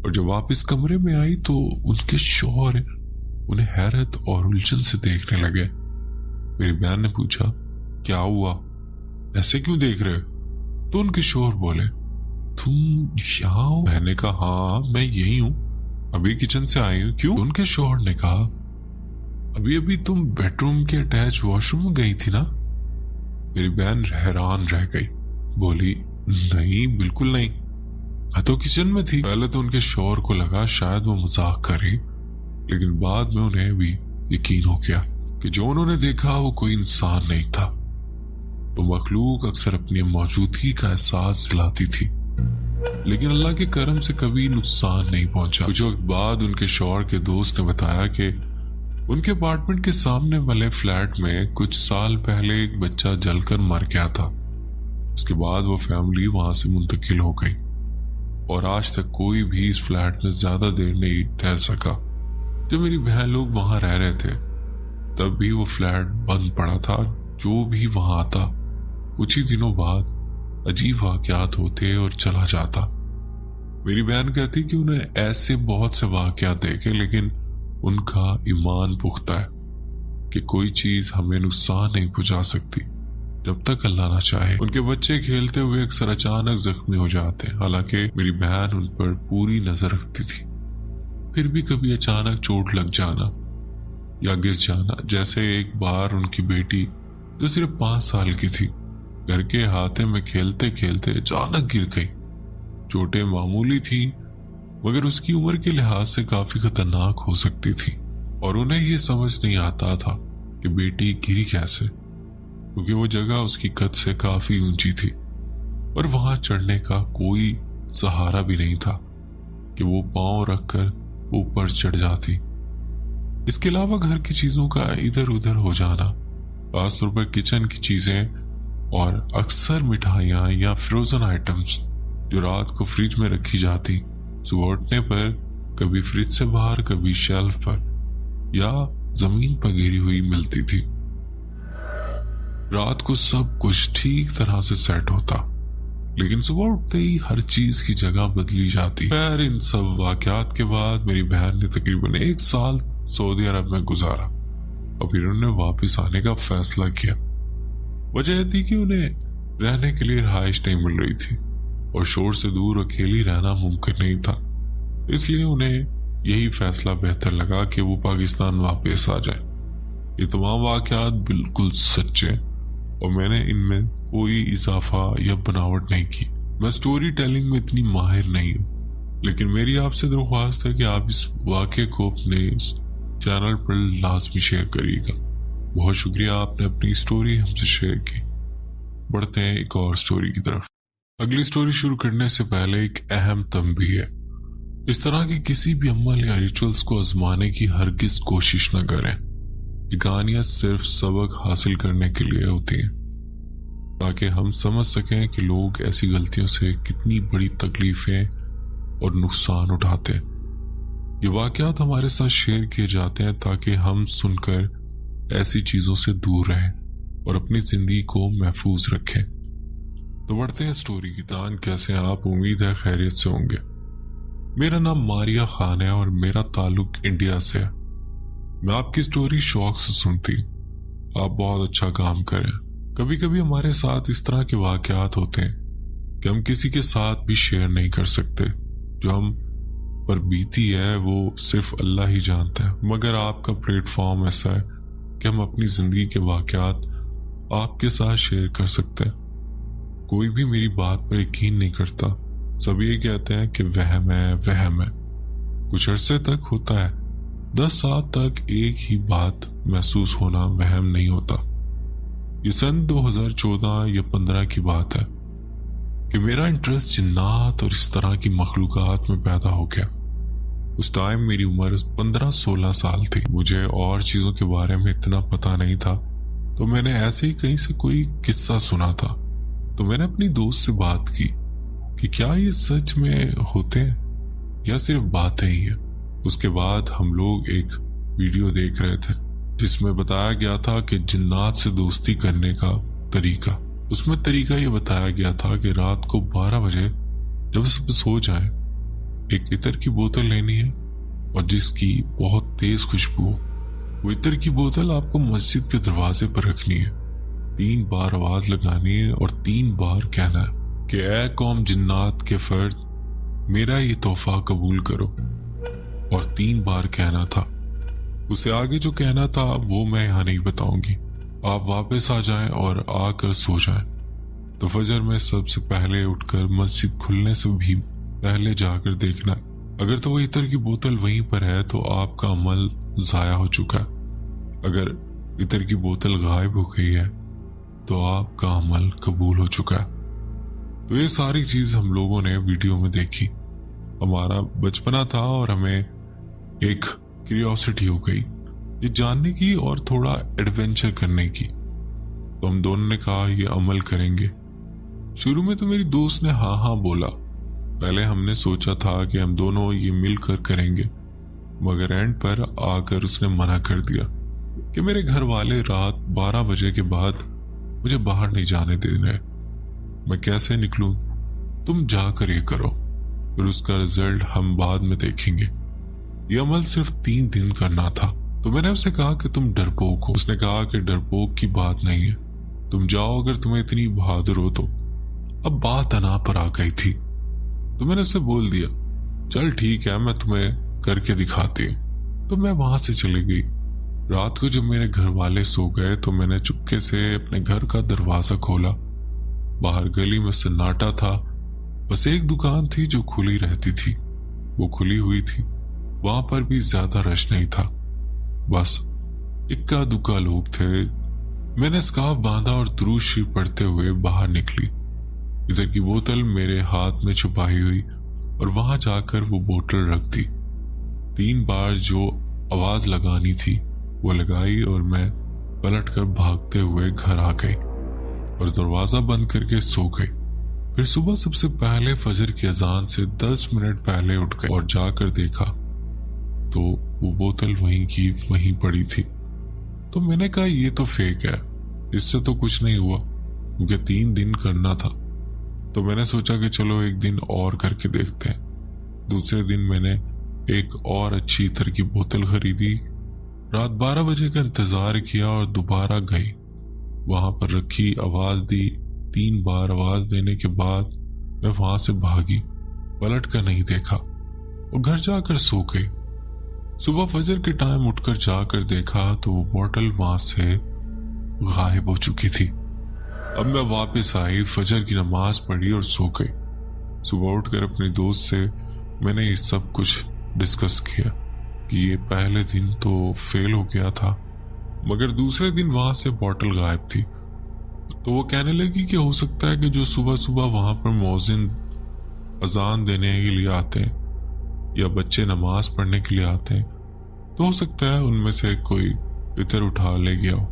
और जब वापस कमरे में आई तो उनके शौहर उन्हें हैरत और उलझन से देखने लगे। मेरी बहन ने पूछा, क्या हुआ, ऐसे क्यों देख रहे हो? तो उनके शौहर बोले, तुम यहाँ हो? मैंने कहा, हाँ मैं यही हूँ, अभी किचन से आई हूँ। क्यों? उनके शौहर ने कहा, अभी अभी तुम बेडरूम के अटैच वॉशरूम में गई थी ना? मेरी बहन हैरान रह गई, बोली, नहीं बिल्कुल नहीं, मैं तो किचन में थी। पहले तो उनके शौहर को लगा शायद वो मजाक करे, लेकिन बाद में उन्हें भी यकीन हो गया कि जो उन्होंने देखा वो कोई इंसान नहीं था। वो मखलूक अक्सर अपनी मौजूदगी का एहसास दिलाती थी, लेकिन अल्लाह के करम से कभी नुकसान नहीं पहुंचा। कुछ वक्त बाद उनके शौहर के दोस्त ने बताया कि उनके अपार्टमेंट के सामने वाले फ्लैट में कुछ साल पहले एक बच्चा जलकर मर गया था। उसके बाद वो फैमिली वहां से मुंतकिल हो गई और आज तक कोई भी इस फ्लैट में ज्यादा देर नहीं ठहर सका। जब मेरी बहन लोग वहां रह रहे थे तब भी वो फ्लैट बंद पड़ा था। जो भी वहां आता कुछ ही दिनों बाद अजीब वाकयात होते और चला जाता। मेरी बहन कहती कि उन्हें ऐसे बहुत से वाकयात देखे, लेकिन उनका ईमान पुख्ता है कि कोई चीज हमें नुकसान नहीं पहुंचा सकती जब तक अल्लाह ना चाहे। उनके बच्चे खेलते हुए अक्सर अचानक जख्मी हो जाते, हालांकि मेरी बहन उन पर पूरी नजर रखती थी। फिर भी कभी अचानक चोट लग जाना या गिर जाना, जैसे एक बार उनकी बेटी जो सिर्फ 5 साल की थी घर के हाथे में खेलते खेलते अचानक गिर गई। चोटें मामूली थी, मगर उसकी उम्र के लिहाज से काफी खतरनाक हो सकती थी और उन्हें यह समझ नहीं आता था कि बेटी गिरी कैसे, क्योंकि वो जगह उसकी कद से काफी ऊंची थी और वहां चढ़ने का कोई सहारा भी नहीं था कि वो पांव रखकर ऊपर चढ़ जाती। इसके अलावा घर की चीजों का इधर उधर हो जाना, खासतौर पर किचन की चीजें और अक्सर मिठाइयां या फ्रोजन आइटम्स जो रात को फ्रिज में रखी जाती सुबह उठने पर कभी फ्रिज से बाहर, कभी शेल्फ पर या जमीन पर गिरी हुई मिलती थी। रात को सब कुछ ठीक तरह से सेट होता, लेकिन सुबह उठते ही हर चीज की जगह बदली जाती। खैर, इन सब वाकयात के बाद मेरी बहन ने तकरीबन 1 साल सऊदी अरब में गुजारा और फिर उन्होंने वापस आने का फैसला किया। वजह यह थी कि उन्हें रहने के लिए रहाइश नहीं मिल रही थी और शोर से दूर अकेली रहना मुमकिन नहीं था, इसलिए उन्हें यही फैसला बेहतर लगा कि वो पाकिस्तान वापस आ जाए। ये तमाम वाकयात बिल्कुल सच्चे और मैंने इनमें कोई इजाफा या बनावट नहीं की। मैं स्टोरी टेलिंग में इतनी माहिर नहीं हूँ, लेकिन मेरी आपसे दरख्वास्त है कि आप इस वाक़े को अपने चैनल पर लाजमी शेयर करिएगा। बहुत शुक्रिया, आपने अपनी स्टोरी हमसे शेयर की। बढ़ते हैं एक और स्टोरी की तरफ। अगली स्टोरी शुरू करने से पहले एक अहम तंबीह है, इस तरह के किसी भी अमल या रिचुअल्स को आजमाने की हरगिज कोशिश न करें। ये कहानियां सिर्फ सबक हासिल करने के लिए होती हैं, ताकि हम समझ सकें कि लोग ऐसी गलतियों से कितनी बड़ी तकलीफें और नुकसान उठाते हैं। ये वाकयात हमारे साथ शेयर किए जाते हैं ताकि हम सुनकर ऐसी चीजों से दूर रहें और अपनी जिंदगी को महफूज रखें। तो बढ़ते हैं स्टोरी की तान। कैसे हैं आप? उम्मीद है खैरियत से होंगे। मेरा नाम मारिया खान है और मेरा ताल्लुक इंडिया से है। मैं आपकी स्टोरी शौक से सुनती, आप बहुत अच्छा काम करें। कभी कभी हमारे साथ इस तरह के वाकयात होते हैं कि हम किसी के साथ भी शेयर नहीं कर सकते। जो हम पर बीती है वो सिर्फ अल्लाह ही जानता है, मगर आपका प्लेटफॉर्म ऐसा है कि हम अपनी जिंदगी के वाकयात आपके साथ शेयर कर सकते हैं। कोई भी मेरी बात पर यकीन नहीं करता, सब ये कहते हैं कि वहम है, वहम है। कुछ अरसे तक होता है, 10 साल तक एक ही बात महसूस होना वहम नहीं होता। ये सन 2014 या 15 की बात है कि मेरा इंटरेस्ट जिन्नात और इस तरह की मखलूकात में पैदा हो गया। उस टाइम मेरी उम्र 15-16 साल थी। मुझे और चीज़ों के बारे में इतना पता नहीं था, तो मैंने ऐसे ही कहीं से कोई किस्सा सुना था। तो मैंने अपनी दोस्त से बात की कि क्या ये सच में होते हैं या सिर्फ बातें ही हैं। उसके बाद हम लोग एक वीडियो देख रहे थे जिसमें बताया गया था कि जिन्नात से दोस्ती करने का तरीका। उसमें तरीका ये बताया गया था कि रात को 12 बजे जब सब सो जाएं, एक इत्र की बोतल लेनी है और जिसकी बहुत तेज खुशबू हो। वो इत्र की बोतल आपको मस्जिद के दरवाजे पर रखनी है, 3 बार आवाज लगानी है और 3 बार कहना है कि ऐ कौम जिन्नात के फर्द, मेरा ये तोहफा कबूल करो। और 3 बार कहना था। उसे आगे जो कहना था वो मैं यहाँ नहीं बताऊंगी। आप वापस आ जाएं और आकर सो जाएं। तो फजर में सबसे पहले उठकर मस्जिद खुलने से भी पहले जाकर देखना, अगर तो वो इत्र की बोतल वहीं पर है तो आपका अमल जाया हो चुका है। अगर इत्र की बोतल गायब हो गई है तो आपका अमल कबूल हो चुका है। तो ये सारी चीज हम लोगों ने वीडियो में देखी। हमारा बचपना था और हमें एक क्यूरियोसिटी हो गई ये जानने की और थोड़ा एडवेंचर करने की। तो हम दोनों ने कहा ये अमल करेंगे। शुरू में तो मेरी दोस्त ने हाँ हाँ बोला। पहले हमने सोचा था कि हम दोनों ये मिलकर करेंगे, मगर एंड पर आकर उसने मना कर दिया कि मेरे घर वाले रात 12 बजे के बाद मुझे बाहर नहीं जाने दे रहे। मैं कैसे निकलूं? तुम जाकर ये करो, फिर उसका रिजल्ट हम बाद में देखेंगे। ये अमल सिर्फ 3 दिन करना था। तो मैंने उसे कहा कि तुम डरपोक हो। उसने कहा कि डरपोक की बात नहीं है, तुम जाओ अगर तुम्हें इतनी बहादुर हो तो। अब बात अना पर आ गई थी तो मैंने उसे बोल दिया चल ठीक है, मैं तुम्हें करके दिखाती हूँ। तो मैं वहां से चली गई। रात को जब मेरे घर वाले सो गए तो मैंने चुपके से अपने घर का दरवाजा खोला। बाहर गली में सन्नाटा था, बस एक दुकान थी जो खुली रहती थी, वो खुली हुई थी। वहां पर भी ज्यादा रश नहीं था, बस इक्का दुक्का लोग थे। मैंने स्कार्फ बांधा और दुरूद शरीफ पढ़ते हुए बाहर निकली। इधर की बोतल मेरे हाथ में छुपाई हुई और वहां जाकर वो बोतल रख दी। 3 बार जो आवाज लगानी थी वो लगाई और मैं पलटकर भागते हुए घर आ गई और दरवाजा बंद करके सो गई। پھر صبح سب سے پہلے فجر کی اذان سے 10 منٹ پہلے اٹھ گئے اور جا کر دیکھا تو وہ بوتل وہیں کی وہیں پڑی تھی۔ تو میں نے کہا یہ تو فیک ہے، اس سے تو کچھ نہیں ہوا، کیونکہ 3 دن کرنا تھا۔ تو میں نے سوچا کہ چلو ایک دن اور کر کے دیکھتے ہیں۔ دوسرے دن میں نے ایک اور اچھی عطر کی بوتل خریدی، رات 12 بجے کا انتظار کیا اور دوبارہ گئی، وہاں پر رکھی، آواز دی۔ 3 بار آواز دینے کے بعد میں وہاں سے بھاگی، پلٹ کر نہیں دیکھا اور گھر جا کر سو گئی۔ صبح فجر کے ٹائم اٹھ کر جا کر دیکھا تو وہ بوتل وہاں سے غائب ہو چکی تھی۔ اب میں واپس آئی، فجر کی نماز پڑھی اور سو گئی۔ صبح اٹھ کر اپنے دوست سے میں نے یہ سب کچھ ڈسکس کیا کہ یہ پہلے دن تو فیل ہو گیا تھا، مگر دوسرے دن وہاں سے بوتل غائب تھی۔ تو وہ کہنے لگی کہ ہو سکتا ہے کہ جو صبح صبح وہاں پر مؤذن اذان دینے کے لیے آتے ہیں یا بچے نماز پڑھنے کے لیے آتے ہیں، تو ہو سکتا ہے ان میں سے کوئی عطر اٹھا لے گیا ہو،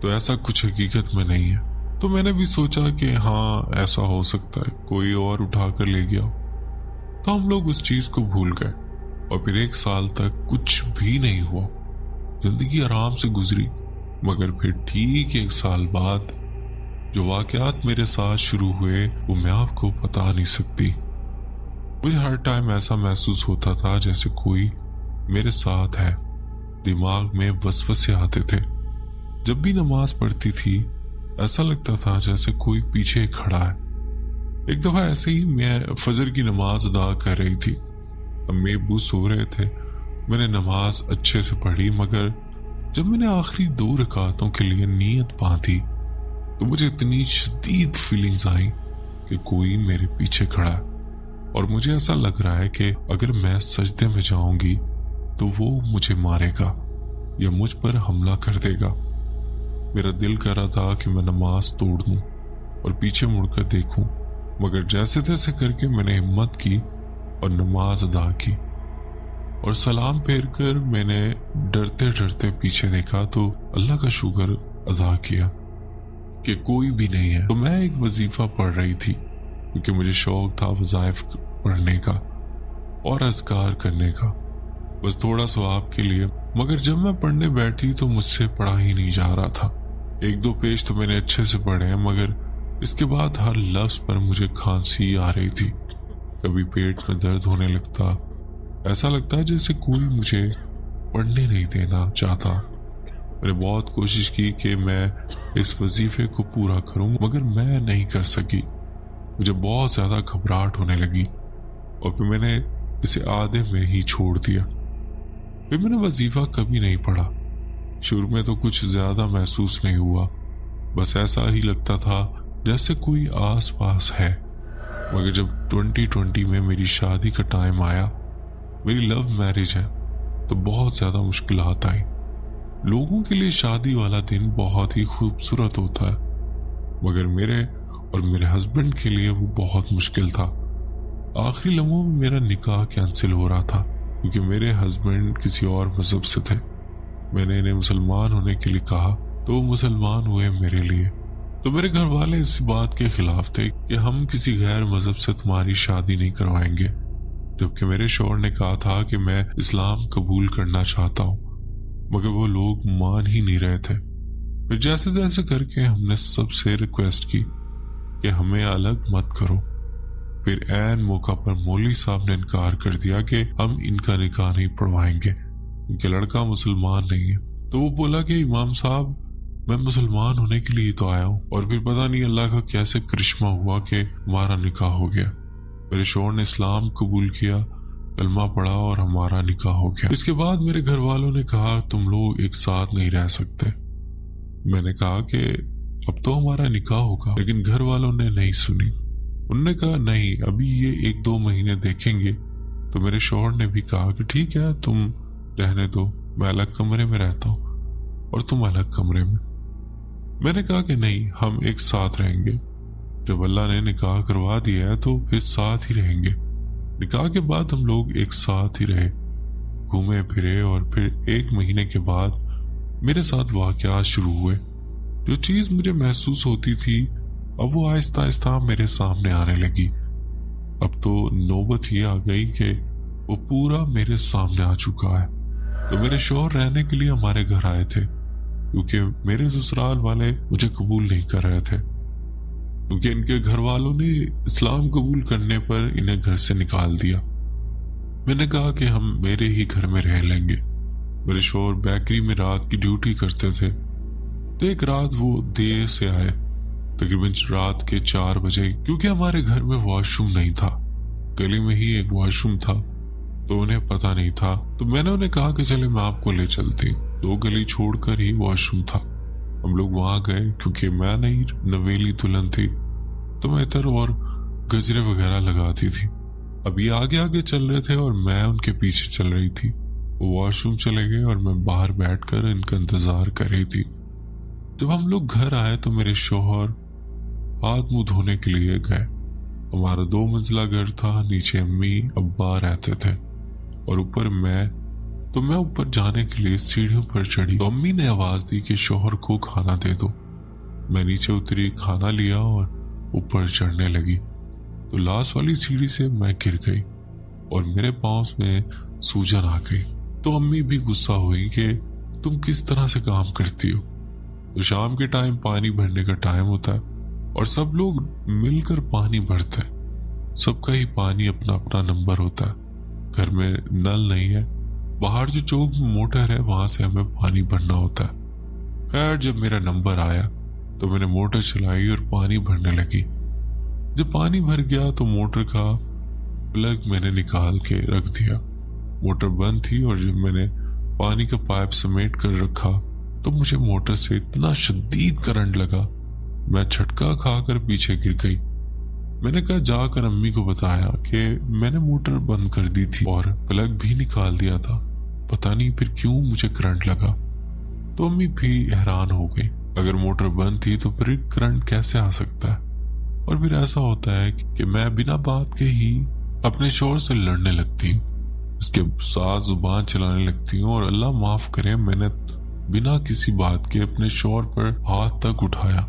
تو ایسا کچھ حقیقت میں نہیں ہے۔ تو میں نے بھی سوچا کہ ہاں ایسا ہو سکتا ہے، کوئی اور اٹھا کر لے گیا ہو۔ تو ہم لوگ اس چیز کو بھول گئے اور پھر 1 سال تک کچھ بھی نہیں ہوا، زندگی آرام سے گزری۔ مگر پھر ٹھیک 1 سال بعد جو واقعات میرے ساتھ شروع ہوئے وہ میں آپ کو بتا نہیں سکتی۔ مجھے ہر ٹائم ایسا محسوس ہوتا تھا جیسے کوئی میرے ساتھ ہے، دماغ میں وسوسے آتے تھے۔ جب بھی نماز پڑھتی تھی ایسا لگتا تھا جیسے کوئی پیچھے کھڑا ہے۔ ایک دفعہ ایسے ہی میں فجر کی نماز ادا کر رہی تھی، امی ابو سو رہے تھے، میں نے نماز اچھے سے پڑھی، مگر جب میں نے آخری 2 رکعتوں کے لیے نیت باندھی تو مجھے اتنی شدید فیلنگز آئیں کہ کوئی میرے پیچھے کھڑا ہے اور مجھے ایسا لگ رہا ہے کہ اگر میں سجدے میں جاؤں گی تو وہ مجھے مارے گا یا مجھ پر حملہ کر دے گا۔ میرا دل کر رہا تھا کہ میں نماز توڑ دوں اور پیچھے مڑ کر دیکھوں، مگر جیسے تیسے کر کے میں نے ہمت کی اور نماز ادا کی، اور سلام پھیر کر میں نے ڈرتے ڈرتے پیچھے دیکھا تو اللہ کا شکر ادا کیا کہ کوئی بھی نہیں ہے۔ تو میں ایک وظیفہ پڑھ رہی تھی کیونکہ مجھے شوق تھا وظائف پڑھنے کا اور اذکار کرنے کا، بس تھوڑا ثواب کے لیے۔ مگر جب میں پڑھنے بیٹھی تو مجھ سے پڑھا ہی نہیں جا رہا تھا۔ 1-2 پیج تو میں نے اچھے سے پڑھے ہیں، مگر اس کے بعد ہر لفظ پر مجھے کھانسی آ رہی تھی، کبھی پیٹ میں درد ہونے لگتا، ایسا لگتا جیسے کوئی مجھے پڑھنے نہیں دینا چاہتا۔ میں نے بہت کوشش کی کہ میں اس وظیفے کو پورا کروں، مگر میں نہیں کر سکی۔ مجھے بہت زیادہ گھبراہٹ ہونے لگی اور پھر میں نے اسے آدھے میں ہی چھوڑ دیا۔ پھر میں نے وظیفہ کبھی نہیں پڑھا۔ شروع میں تو کچھ زیادہ محسوس نہیں ہوا، بس ایسا ہی لگتا تھا جیسے کوئی آس پاس ہے۔ مگر جب 2020 میں میری شادی کا ٹائم آیا، میری لو میرج ہے، تو بہت زیادہ مشکلات آئیں۔ لوگوں کے لیے شادی والا دن بہت ہی خوبصورت ہوتا ہے، مگر میرے اور میرے ہسبینڈ کے لیے وہ بہت مشکل تھا۔ آخری لمحوں میں میرا نکاح کینسل ہو رہا تھا کیونکہ میرے ہسبینڈ کسی اور مذہب سے تھے۔ میں نے انہیں مسلمان ہونے کے لیے کہا تو وہ مسلمان ہوئے میرے لیے۔ تو میرے گھر والے اس بات کے خلاف تھے کہ ہم کسی غیر مذہب سے تمہاری شادی نہیں کروائیں گے، جبکہ میرے شوہر نے کہا تھا کہ میں اسلام قبول کرنا چاہتا ہوں، مگر وہ لوگ مان ہی نہیں رہے تھے۔ پھر جیسے تیسے کر کے ہم نے سب سے ریکویسٹ کی کہ ہمیں الگ مت کرو۔ پھر عین موقع پر مولوی صاحب نے انکار کر دیا کہ ہم ان کا نکاح نہیں پڑھوائیں گے کیونکہ لڑکا مسلمان نہیں ہے۔ تو وہ بولا کہ امام صاحب میں مسلمان ہونے کے لیے تو آیا ہوں، اور پھر پتہ نہیں اللہ کا کیسے کرشمہ ہوا کہ ہمارا نکاح ہو گیا۔ میرے شوہر نے اسلام قبول کیا، کلمہ پڑھا اور ہمارا نکاح ہو گیا۔ اس کے بعد میرے گھر والوں نے کہا تم لوگ ایک ساتھ نہیں رہ سکتے۔ میں نے کہا کہ اب تو ہمارا نکاح ہوگا، لیکن گھر والوں نے نہیں سنی۔ انہوں نے کہا نہیں، ابھی یہ 1-2 مہینے دیکھیں گے۔ تو میرے شوہر نے بھی کہا کہ ٹھیک ہے تم رہنے دو، میں الگ کمرے میں رہتا ہوں اور تم الگ کمرے میں۔ میں نے کہا کہ نہیں، ہم ایک ساتھ رہیں گے، جب اللہ نے نکاح کروا دیا ہے تو پھر ساتھ ہی رہیں گے۔ نکاح کے بعد ہم لوگ ایک ساتھ ہی رہے، گھومے پھرے، اور پھر 1 مہینے کے بعد میرے ساتھ واقعات شروع ہوئے۔ جو چیز مجھے محسوس ہوتی تھی अब वो आहिस्ता आहिस्ता मेरे सामने आने लगी। अब तो नौबत ये आ गई कि वो पूरा मेरे सामने आ चुका है। तो मेरे शौहर रहने के लिए हमारे घर आए थे, क्योंकि मेरे ससुराल वाले मुझे कबूल नहीं कर रहे थे, क्योंकि इनके घर वालों ने इस्लाम कबूल करने पर इन्हें घर से निकाल दिया। मैंने कहा कि हम मेरे ही घर में रह लेंगे। मेरे शौहर बेकरी में रात की ड्यूटी करते थे, तो एक रात वो देर से आए, तकरीबन रात के 4 बजे, क्योंकि हमारे घर में वॉशरूम नहीं था, गली में ही एक वॉशरूम था, तो उन्हें पता नहीं था। तो मैंने उन्हें कहा कि चले मैं आपको ले चलती, 2 गली छोड़कर ही वॉशरूम था। हम लोग वहां गए, क्योंकि मैं नई नवेली दुल्हन थी तो मैं इतर और गजरे वगैरह लगाती थी। अब ये आगे आगे चल रहे थे और मैं उनके पीछे चल रही थी। वो वॉशरूम चले गए और मैं बाहर बैठकर इनका इंतजार कर रही थी। जब हम लोग घर आए तो मेरे शौहर हाथ मुंह धोने के लिए गए। हमारा 2 मंजिला घर था, नीचे अम्मी अब्बा रहते थे और ऊपर मैं। तो मैं ऊपर जाने के लिए सीढ़ियों पर चढ़ी तो अम्मी ने आवाज दी कि शौहर को खाना दे दो। मैं नीचे उतरी, खाना लिया और ऊपर चढ़ने लगी तो लास्ट वाली सीढ़ी से मैं गिर गई और मेरे पांव में सूजन आ गई। तो अम्मी भी गुस्सा हुई कि तुम किस तरह से काम करती हो। तो शाम के टाइम पानी भरने का टाइम होता है और सब लोग मिलकर पानी भरते हैं। सबका ही पानी अपना अपना नंबर होता है। घर में नल नहीं है, बाहर जो चौक में मोटर है वहां से हमें पानी भरना होता है। खैर जब मेरा नंबर आया तो मैंने मोटर चलाई और पानी भरने लगी। जब पानी भर गया तो मोटर का प्लग मैंने निकाल के रख दिया। मोटर बंद थी और जब मैंने पानी का पाइप समेट कर रखा तो मुझे मोटर से इतना शदीद करंट लगा, मैं झटका खाकर पीछे गिर गई। मैंने कहा जाकर अम्मी को बताया कि मैंने मोटर बंद कर दी थी और प्लग भी निकाल दिया था, पता नहीं फिर क्यों मुझे करंट लगा। तो अम्मी भी हैरान हो गई, अगर मोटर बंद थी तो फिर करंट कैसे आ सकता है। और फिर ऐसा होता है कि मैं बिना बात के ही अपने शौहर से लड़ने लगती हूँ, इसके साथ जुबान चलाने लगती हूँ और अल्लाह माफ करे मैंने बिना किसी बात के अपने शौहर पर हाथ तक उठाया।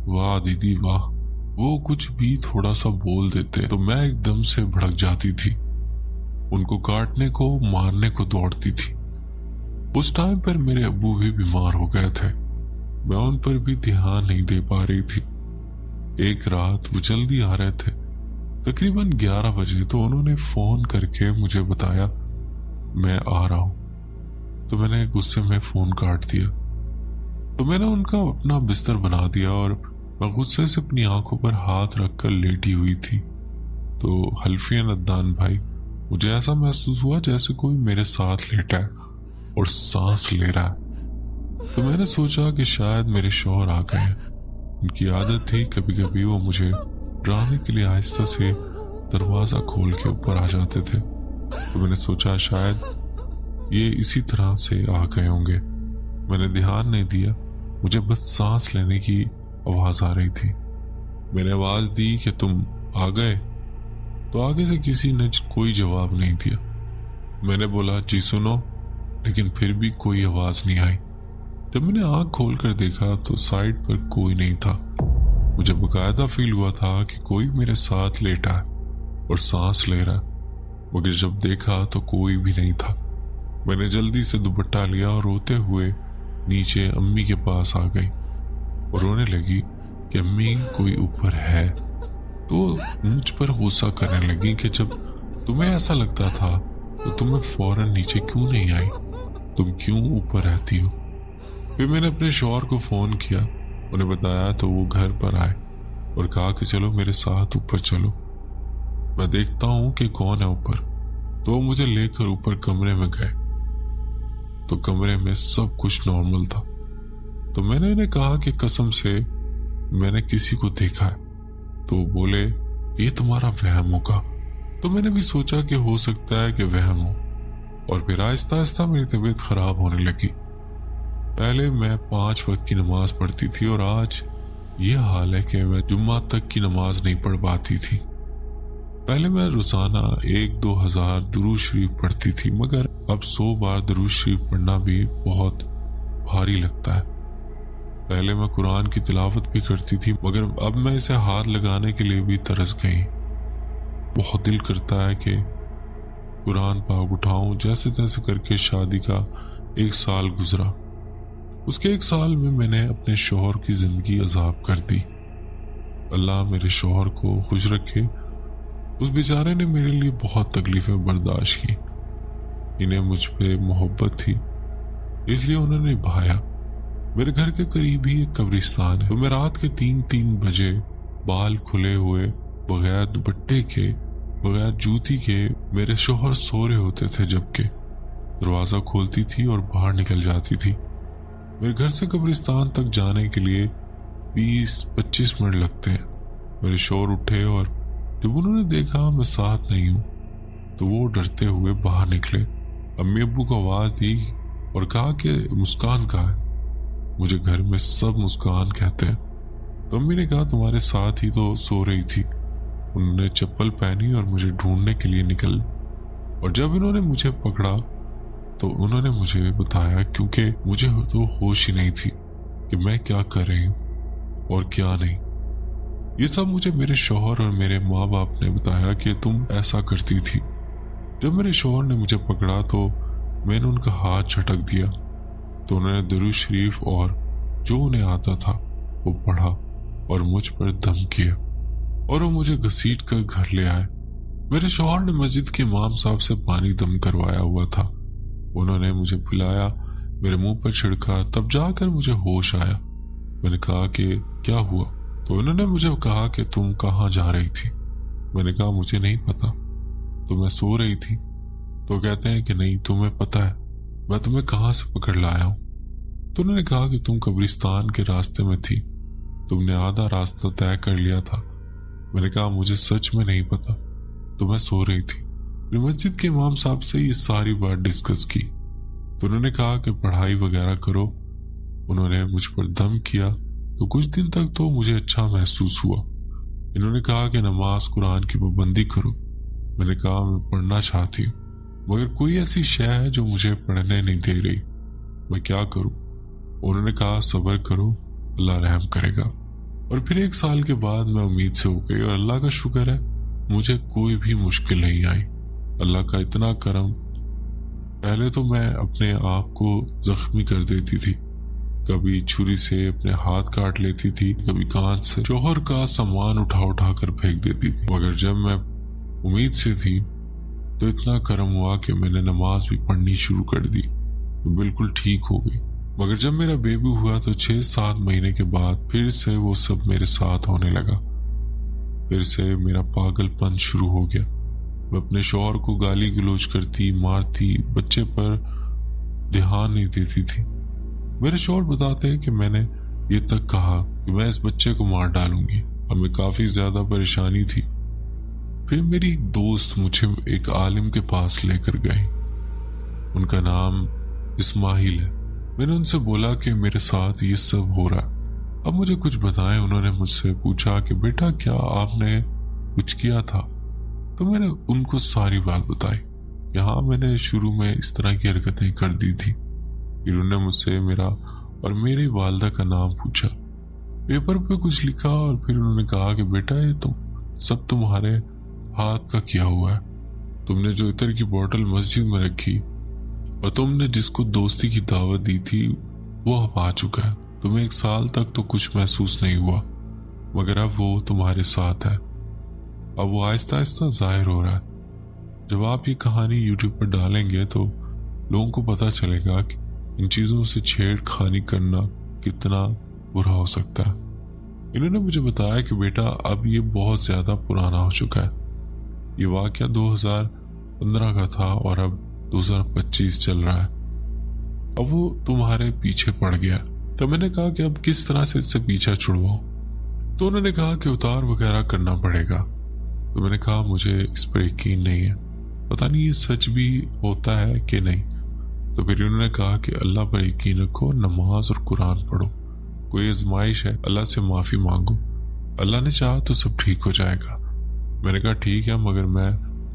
वाह दीदी वाह, वो कुछ भी थोड़ा सा बोल देते तो मैं एकदम से भड़क जाती थी, उनको काटने को मारने को दौड़ती थी। उस टाइम पर मेरे अब्बू भी बीमार हो गए थे, मैं उन पर भी ध्यान नहीं दे पा रही थी। एक रात वो जल्दी आ रहे थे, तकरीबन 11 बजे, तो उन्होंने फोन करके मुझे बताया मैं आ रहा हूं। तो मैंने गुस्से में फोन काट दिया। तो मैंने उनका अपना बिस्तर बना दिया और मैं गुस्से से अपनी आंखों पर हाथ रखकर लेटी हुई थी। तो हल्फियन अद्दान भाई, मुझे ऐसा महसूस हुआ जैसे कोई मेरे साथ लेटा है और सांस ले रहा है। तो मैंने सोचा कि शायद मेरे शौहर आ गए हैं। उनकी आदत थी कभी कभी वो मुझे डराने के लिए आहिस्ता से दरवाजा खोल के ऊपर आ जाते थे। तो मैंने सोचा शायद ये इसी तरह से आ गए होंगे। मैंने ध्यान नहीं दिया, मुझे बस सांस लेने की आवाज आ रही थी। मैंने आवाज दी कि तुम आ गए, तो आगे से किसी ने कोई जवाब नहीं दिया। मैंने बोला जी सुनो, लेकिन फिर भी कोई आवाज नहीं आई। जब मैंने आंख खोलकर देखा तो साइड पर कोई नहीं था। मुझे बकायदा फील हुआ था कि कोई मेरे साथ लेटा है और सांस ले रहा है, मगर जब देखा तो कोई भी नहीं था। मैंने जल्दी से दुपट्टा लिया और रोते हुए नीचे अम्मी के पास आ गई और रोने लगी कि अम्मी कोई ऊपर है। तो मुझ पर गुस्सा करने लगी कि जब तुम्हें ऐसा लगता था तो तुम्हें फौरन नीचे क्यों नहीं आई, तुम क्यों ऊपर रहती हो। फिर मैंने अपने शौहर को फोन किया, उन्हें बताया तो वो घर पर आए और कहा कि चलो मेरे साथ ऊपर चलो, मैं देखता हूं कि कौन है ऊपर। तो वो मुझे लेकर ऊपर कमरे में गए तो कमरे में सब कुछ नॉर्मल था। तो मैंने उन्हें कहा कि कसम से मैंने किसी को देखा है। तो वो बोले ये तुम्हारा वहम होगा। तो मैंने भी सोचा कि हो सकता है कि वहम हो, और फिर आहिस्ता आहिस्ता मेरी तबीयत खराब होने लगी। पहले मैं 5 वक्त की नमाज पढ़ती थी और आज ये हाल है कि मैं जुम्मा तक की नमाज नहीं पढ़ पाती थी। पहले मैं रोजाना 1-2 हज़ार दुरूद शरीफ पढ़ती थी, मगर अब 100 बार दुरूद शरीफ पढ़ना भी बहुत भारी लगता है। پہلے میں قرآن کی تلاوت بھی کرتی تھی، مگر اب میں اسے ہاتھ لگانے کے لیے بھی ترس گئی۔ بہت دل کرتا ہے کہ قرآن پاک اٹھاؤں۔ جیسے تیسے کر کے شادی کا 1 سال گزرا۔ اس کے 1 سال میں نے اپنے شوہر کی زندگی عذاب کر دی۔ اللہ میرے شوہر کو خوش رکھے۔ اس بیچارے نے میرے لیے بہت تکلیفیں برداشت کی۔ انہیں مجھ پہ محبت تھی، اس لیے انہوں نے بھایا۔ میرے گھر کے قریب ہی ایک قبرستان ہے، تو میں رات کے 3 بجے بال کھلے ہوئے، بغیر دوپٹے کے، بغیر جوتی کے میرے شوہر سو رہے ہوتے تھے، جبکہ دروازہ کھولتی تھی اور باہر نکل جاتی تھی۔ میرے گھر سے قبرستان تک جانے کے لیے 20-25 منٹ لگتے ہیں۔ میرے شوہر اٹھے اور جب انہوں نے دیکھا میں ساتھ نہیں ہوں تو وہ ڈرتے ہوئے باہر نکلے۔ امی ابو کو آواز دی اور کہا کہ مسکان کہاں ہے؟ مجھے گھر میں سب مسکان کہتے ہیں۔ تو امی نے کہا تمہارے ساتھ ہی تو سو رہی تھی۔ انہوں نے چپل پہنی اور مجھے ڈھونڈنے کے لیے نکل، اور جب انہوں نے مجھے پکڑا تو انہوں نے مجھے بتایا، کیونکہ مجھے تو ہوش ہی نہیں تھی کہ میں کیا کر رہی ہوں اور کیا نہیں۔ یہ سب مجھے میرے شوہر اور میرے ماں باپ نے بتایا کہ تم ایسا کرتی تھی۔ جب میرے شوہر نے مجھے پکڑا تو میں نے ان کا ہاتھ جھٹک دیا، تو انہوں نے درود شریف اور جو انہیں آتا تھا وہ پڑھا اور مجھ پر دم کیا، اور وہ مجھے گھسیٹ کر گھر لے آئے۔ میرے شوہر نے مسجد کے امام صاحب سے پانی دم کروایا ہوا تھا، انہوں نے مجھے پلایا، میرے منہ پر چھڑکا، تب جا کر مجھے ہوش آیا۔ میں نے کہا کہ کیا ہوا؟ تو انہوں نے مجھے کہا کہ تم کہاں جا رہی تھی؟ میں نے کہا مجھے نہیں پتا، تو میں سو رہی تھی۔ تو کہتے ہیں کہ نہیں تمہیں پتا ہے، میں تمہیں کہاں سے پکڑ لایا ہوں؟ تو انہوں نے کہا کہ تم قبرستان کے راستے میں تھی، تم نے آدھا راستہ طے کر لیا تھا۔ میں نے کہا مجھے سچ میں نہیں پتا، تو میں سو رہی تھی۔ پھر مسجد کے امام صاحب سے یہ ساری بات ڈسکس کی، تو انہوں نے کہا کہ پڑھائی وغیرہ کرو۔ انہوں نے مجھ پر دم کیا، تو کچھ دن تک تو مجھے اچھا محسوس ہوا۔ انہوں نے کہا کہ نماز قرآن کی پابندی کرو۔ میں نے کہا میں پڑھنا چاہتی ہوں، مگر کوئی ایسی شے ہے جو مجھے پڑھنے نہیں دے رہی، میں کیا کروں؟ انہوں نے کہا صبر کرو، اللہ رحم کرے گا۔ اور پھر 1 سال کے بعد میں امید سے ہو گئی، اور اللہ کا شکر ہے مجھے کوئی بھی مشکل نہیں آئی۔ اللہ کا اتنا کرم۔ پہلے تو میں اپنے آپ کو زخمی کر دیتی تھی، کبھی چھری سے اپنے ہاتھ کاٹ لیتی تھی، کبھی کانچ سے شوہر کا سامان اٹھا کر پھینک دیتی تھی۔ مگر جب میں امید سے تھی تو اتنا کرم ہوا کہ میں نے نماز بھی پڑھنی شروع کر دی، بالکل ٹھیک ہو گئی۔ مگر جب میرا بیبی ہوا تو 6-7 مہینے کے بعد پھر سے وہ سب میرے ساتھ ہونے لگا۔ پھر سے میرا پاگل پن شروع ہو گیا۔ میں اپنے شوہر کو گالی گلوچ کرتی، مارتی، بچے پر دھیان نہیں دیتی تھی۔ میرے شوہر بتاتے ہیں کہ میں نے یہ تک کہا کہ میں اس بچے کو مار ڈالوں گی۔ ہمیں کافی زیادہ پریشانی تھی۔ پھر میری ایک دوست مجھے ایک عالم کے پاس لے کر گئی، ان کا نام اسماعیل ہے۔ میں نے ان سے بولا کہ میرے ساتھ یہ سب ہو رہا، اب مجھے کچھ بتائیں۔ انہوں نے مجھ سے پوچھا کہ بیٹا کیا آپ نے کچھ کیا تھا؟ تو میں نے ان کو ساری بات بتائی کہ ہاں میں نے شروع میں اس طرح کی حرکتیں کر دی تھی۔ پھر انہوں نے مجھ سے میرا اور میری والدہ کا نام پوچھا، پیپر پہ کچھ لکھا، اور پھر انہوں نے کہا کہ بیٹا یہ سب تمہارے ہاتھ کا کیا ہوا ہے۔ تم نے جو عطر کی بوتل مسجد میں رکھی اور تم نے جس کو دوستی کی دعوت دی تھی وہ اب آ چکا ہے۔ تمہیں 1 سال تک تو کچھ محسوس نہیں ہوا، مگر اب وہ تمہارے ساتھ ہے، اب وہ آہستہ آہستہ ظاہر ہو رہا ہے۔ جب آپ یہ کہانی یوٹیوب پر ڈالیں گے تو لوگوں کو پتہ چلے گا کہ ان چیزوں سے چھیڑ خانی کرنا کتنا برا ہو سکتا ہے۔ انہوں نے مجھے بتایا کہ بیٹا اب یہ بہت زیادہ پرانا ہو چکا ہے، یہ واقعہ 2015 کا تھا اور اب 2025 چل رہا ہے، اب وہ تمہارے پیچھے پڑ گیا۔ تو میں نے کہا کہ اب کس طرح سے اس سے پیچھا چھڑواؤں؟ تو انہوں نے کہا کہ اتار وغیرہ کرنا پڑے گا۔ تو میں نے کہا مجھے اس پر یقین نہیں ہے، پتہ نہیں یہ سچ بھی ہوتا ہے کہ نہیں۔ تو پھر انہوں نے کہا کہ اللہ پر یقین رکھو، نماز اور قرآن پڑھو، کوئی آزمائش ہے اللہ سے معافی مانگو، اللہ نے چاہا تو سب ٹھیک ہو جائے گا۔ میں نے کہا ٹھیک ہے، مگر میں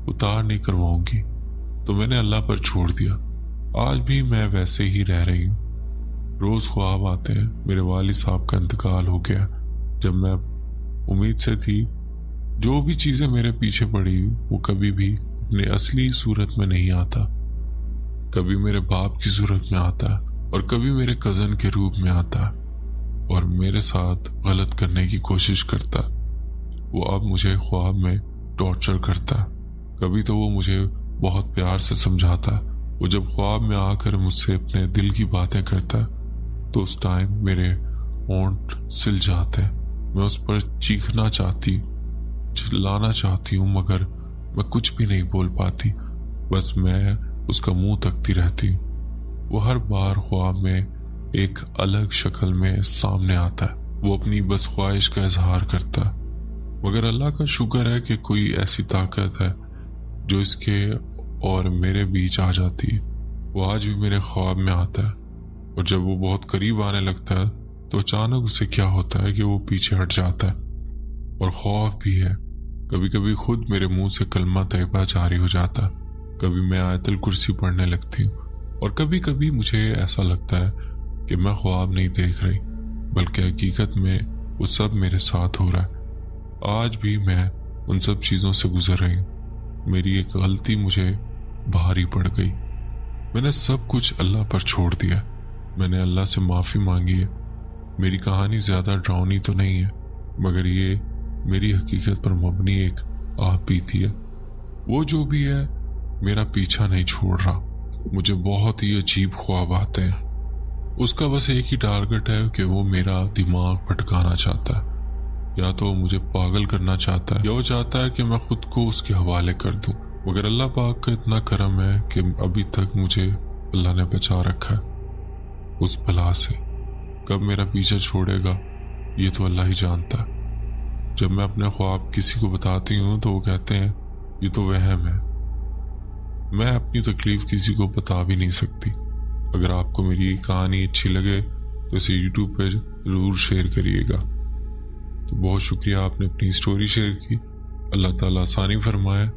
اتار نہیں کرواؤں گی۔ تو میں نے اللہ پر چھوڑ دیا، آج بھی میں ویسے ہی رہ رہی ہوں۔ روز خواب آتے ہیں میرے والد صاحب کا انتقال ہو گیا، جب میں امید سے تھی جو بھی چیزیں میرے پیچھے پڑی وہ کبھی بھی اپنے اصلی صورت میں نہیں آتا، کبھی میرے باپ کی صورت میں آتا اور کبھی میرے کزن کے روپ میں آتا اور میرے ساتھ غلط کرنے کی کوشش کرتا۔ وہ اب مجھے خواب میں ٹارچر کرتا، کبھی تو وہ مجھے بہت پیار سے سمجھاتا، وہ جب خواب میں آ کر مجھ سے اپنے دل کی باتیں کرتا تو اس ٹائم میرے ہونٹ سل جاتے، میں اس پر چیخنا چاہتی، چلانا چاہتی ہوں، مگر میں کچھ بھی نہیں بول پاتی، بس میں اس کا منہ تکتی رہتی۔ وہ ہر بار خواب میں ایک الگ شکل میں سامنے آتا ہے، وہ اپنی بس خواہش کا اظہار کرتا، مگر اللہ کا شکر ہے کہ کوئی ایسی طاقت ہے جو اس کے اور میرے بیچ آ جاتی ہے۔ وہ آج بھی میرے خواب میں آتا ہے اور جب وہ بہت قریب آنے لگتا ہے تو اچانک اسے کیا ہوتا ہے کہ وہ پیچھے ہٹ جاتا ہے، اور خوف بھی ہے، کبھی کبھی خود میرے منہ سے کلمہ طیبہ جاری ہو جاتا، کبھی میں آیت الکرسی پڑھنے لگتی ہوں، اور کبھی کبھی مجھے ایسا لگتا ہے کہ میں خواب نہیں دیکھ رہی بلکہ حقیقت میں وہ سب میرے ساتھ ہو رہا ہے۔ آج بھی میں ان سب چیزوں سے گزر رہی ہوں، میری ایک غلطی مجھے بھاری پڑ گئی، میں نے سب کچھ اللہ پر چھوڑ دیا، میں نے اللہ سے معافی مانگی ہے۔ میری کہانی زیادہ ڈراؤنی تو نہیں ہے مگر یہ میری حقیقت پر مبنی ایک آہ بیتی ہے۔ وہ جو بھی ہے میرا پیچھا نہیں چھوڑ رہا، مجھے بہت ہی عجیب خواب آتے ہیں، اس کا بس ایک ہی ٹارگٹ ہے کہ وہ میرا دماغ بھٹکانا چاہتا ہے، یا تو وہ مجھے پاگل کرنا چاہتا ہے یا وہ چاہتا ہے کہ میں خود کو اس کے حوالے کر دوں، مگر اللہ پاک کا اتنا کرم ہے کہ ابھی تک مجھے اللہ نے بچا رکھا ہے اس بلا سے۔ کب میرا پیچھا چھوڑے گا یہ تو اللہ ہی جانتا ہے۔ جب میں اپنے خواب کسی کو بتاتی ہوں تو وہ کہتے ہیں یہ تو وہم ہے، میں اپنی تکلیف کسی کو بتا بھی نہیں سکتی۔ اگر آپ کو میری کہانی اچھی لگے تو اسے YouTube پہ ضرور شیئر کریے گا۔ تو بہت شکریہ، آپ نے اپنی سٹوری شیئر کی، اللہ تعالیٰ آسانی فرمائے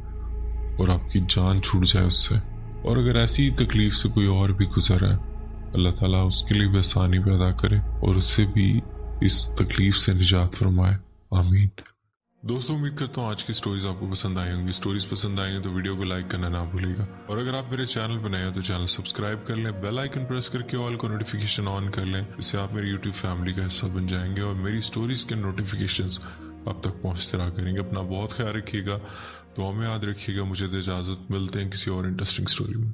اور آپ کی جان چھوٹ جائے اس سے، اور اگر ایسی تکلیف سے کوئی اور بھی گزر رہا ہے اللہ تعالیٰ اس کے لیے بھی آسانی پیدا کرے اور اس سے بھی اس تکلیف سے نجات فرمائے، آمین۔ دوستوں امید کرتا ہوں آج کی سٹوریز آپ کو پسند آئی ہوں گی۔ سٹوریز پسند آئی ہیں تو ویڈیو کو لائک کرنا نہ بھولے گا، اور اگر آپ میرے چینل پہ نئے ہیں تو چینل سبسکرائب کر لیں، بیل آئیکن پریس کر کے آل کو نوٹیفیکیشن آن کر لیں، اس سے آپ میری یوٹیوب فیملی کا حصہ بن جائیں گے اور میری سٹوریز کے نوٹیفیکیشنز آپ تک پہنچتے رہا کریں گے۔ اپنا بہت خیال رکھیے گا، دعا میں یاد رکھیے گا۔ مجھے اجازت، ملتے ہیں کسی اور انٹرسٹنگ سٹوری میں۔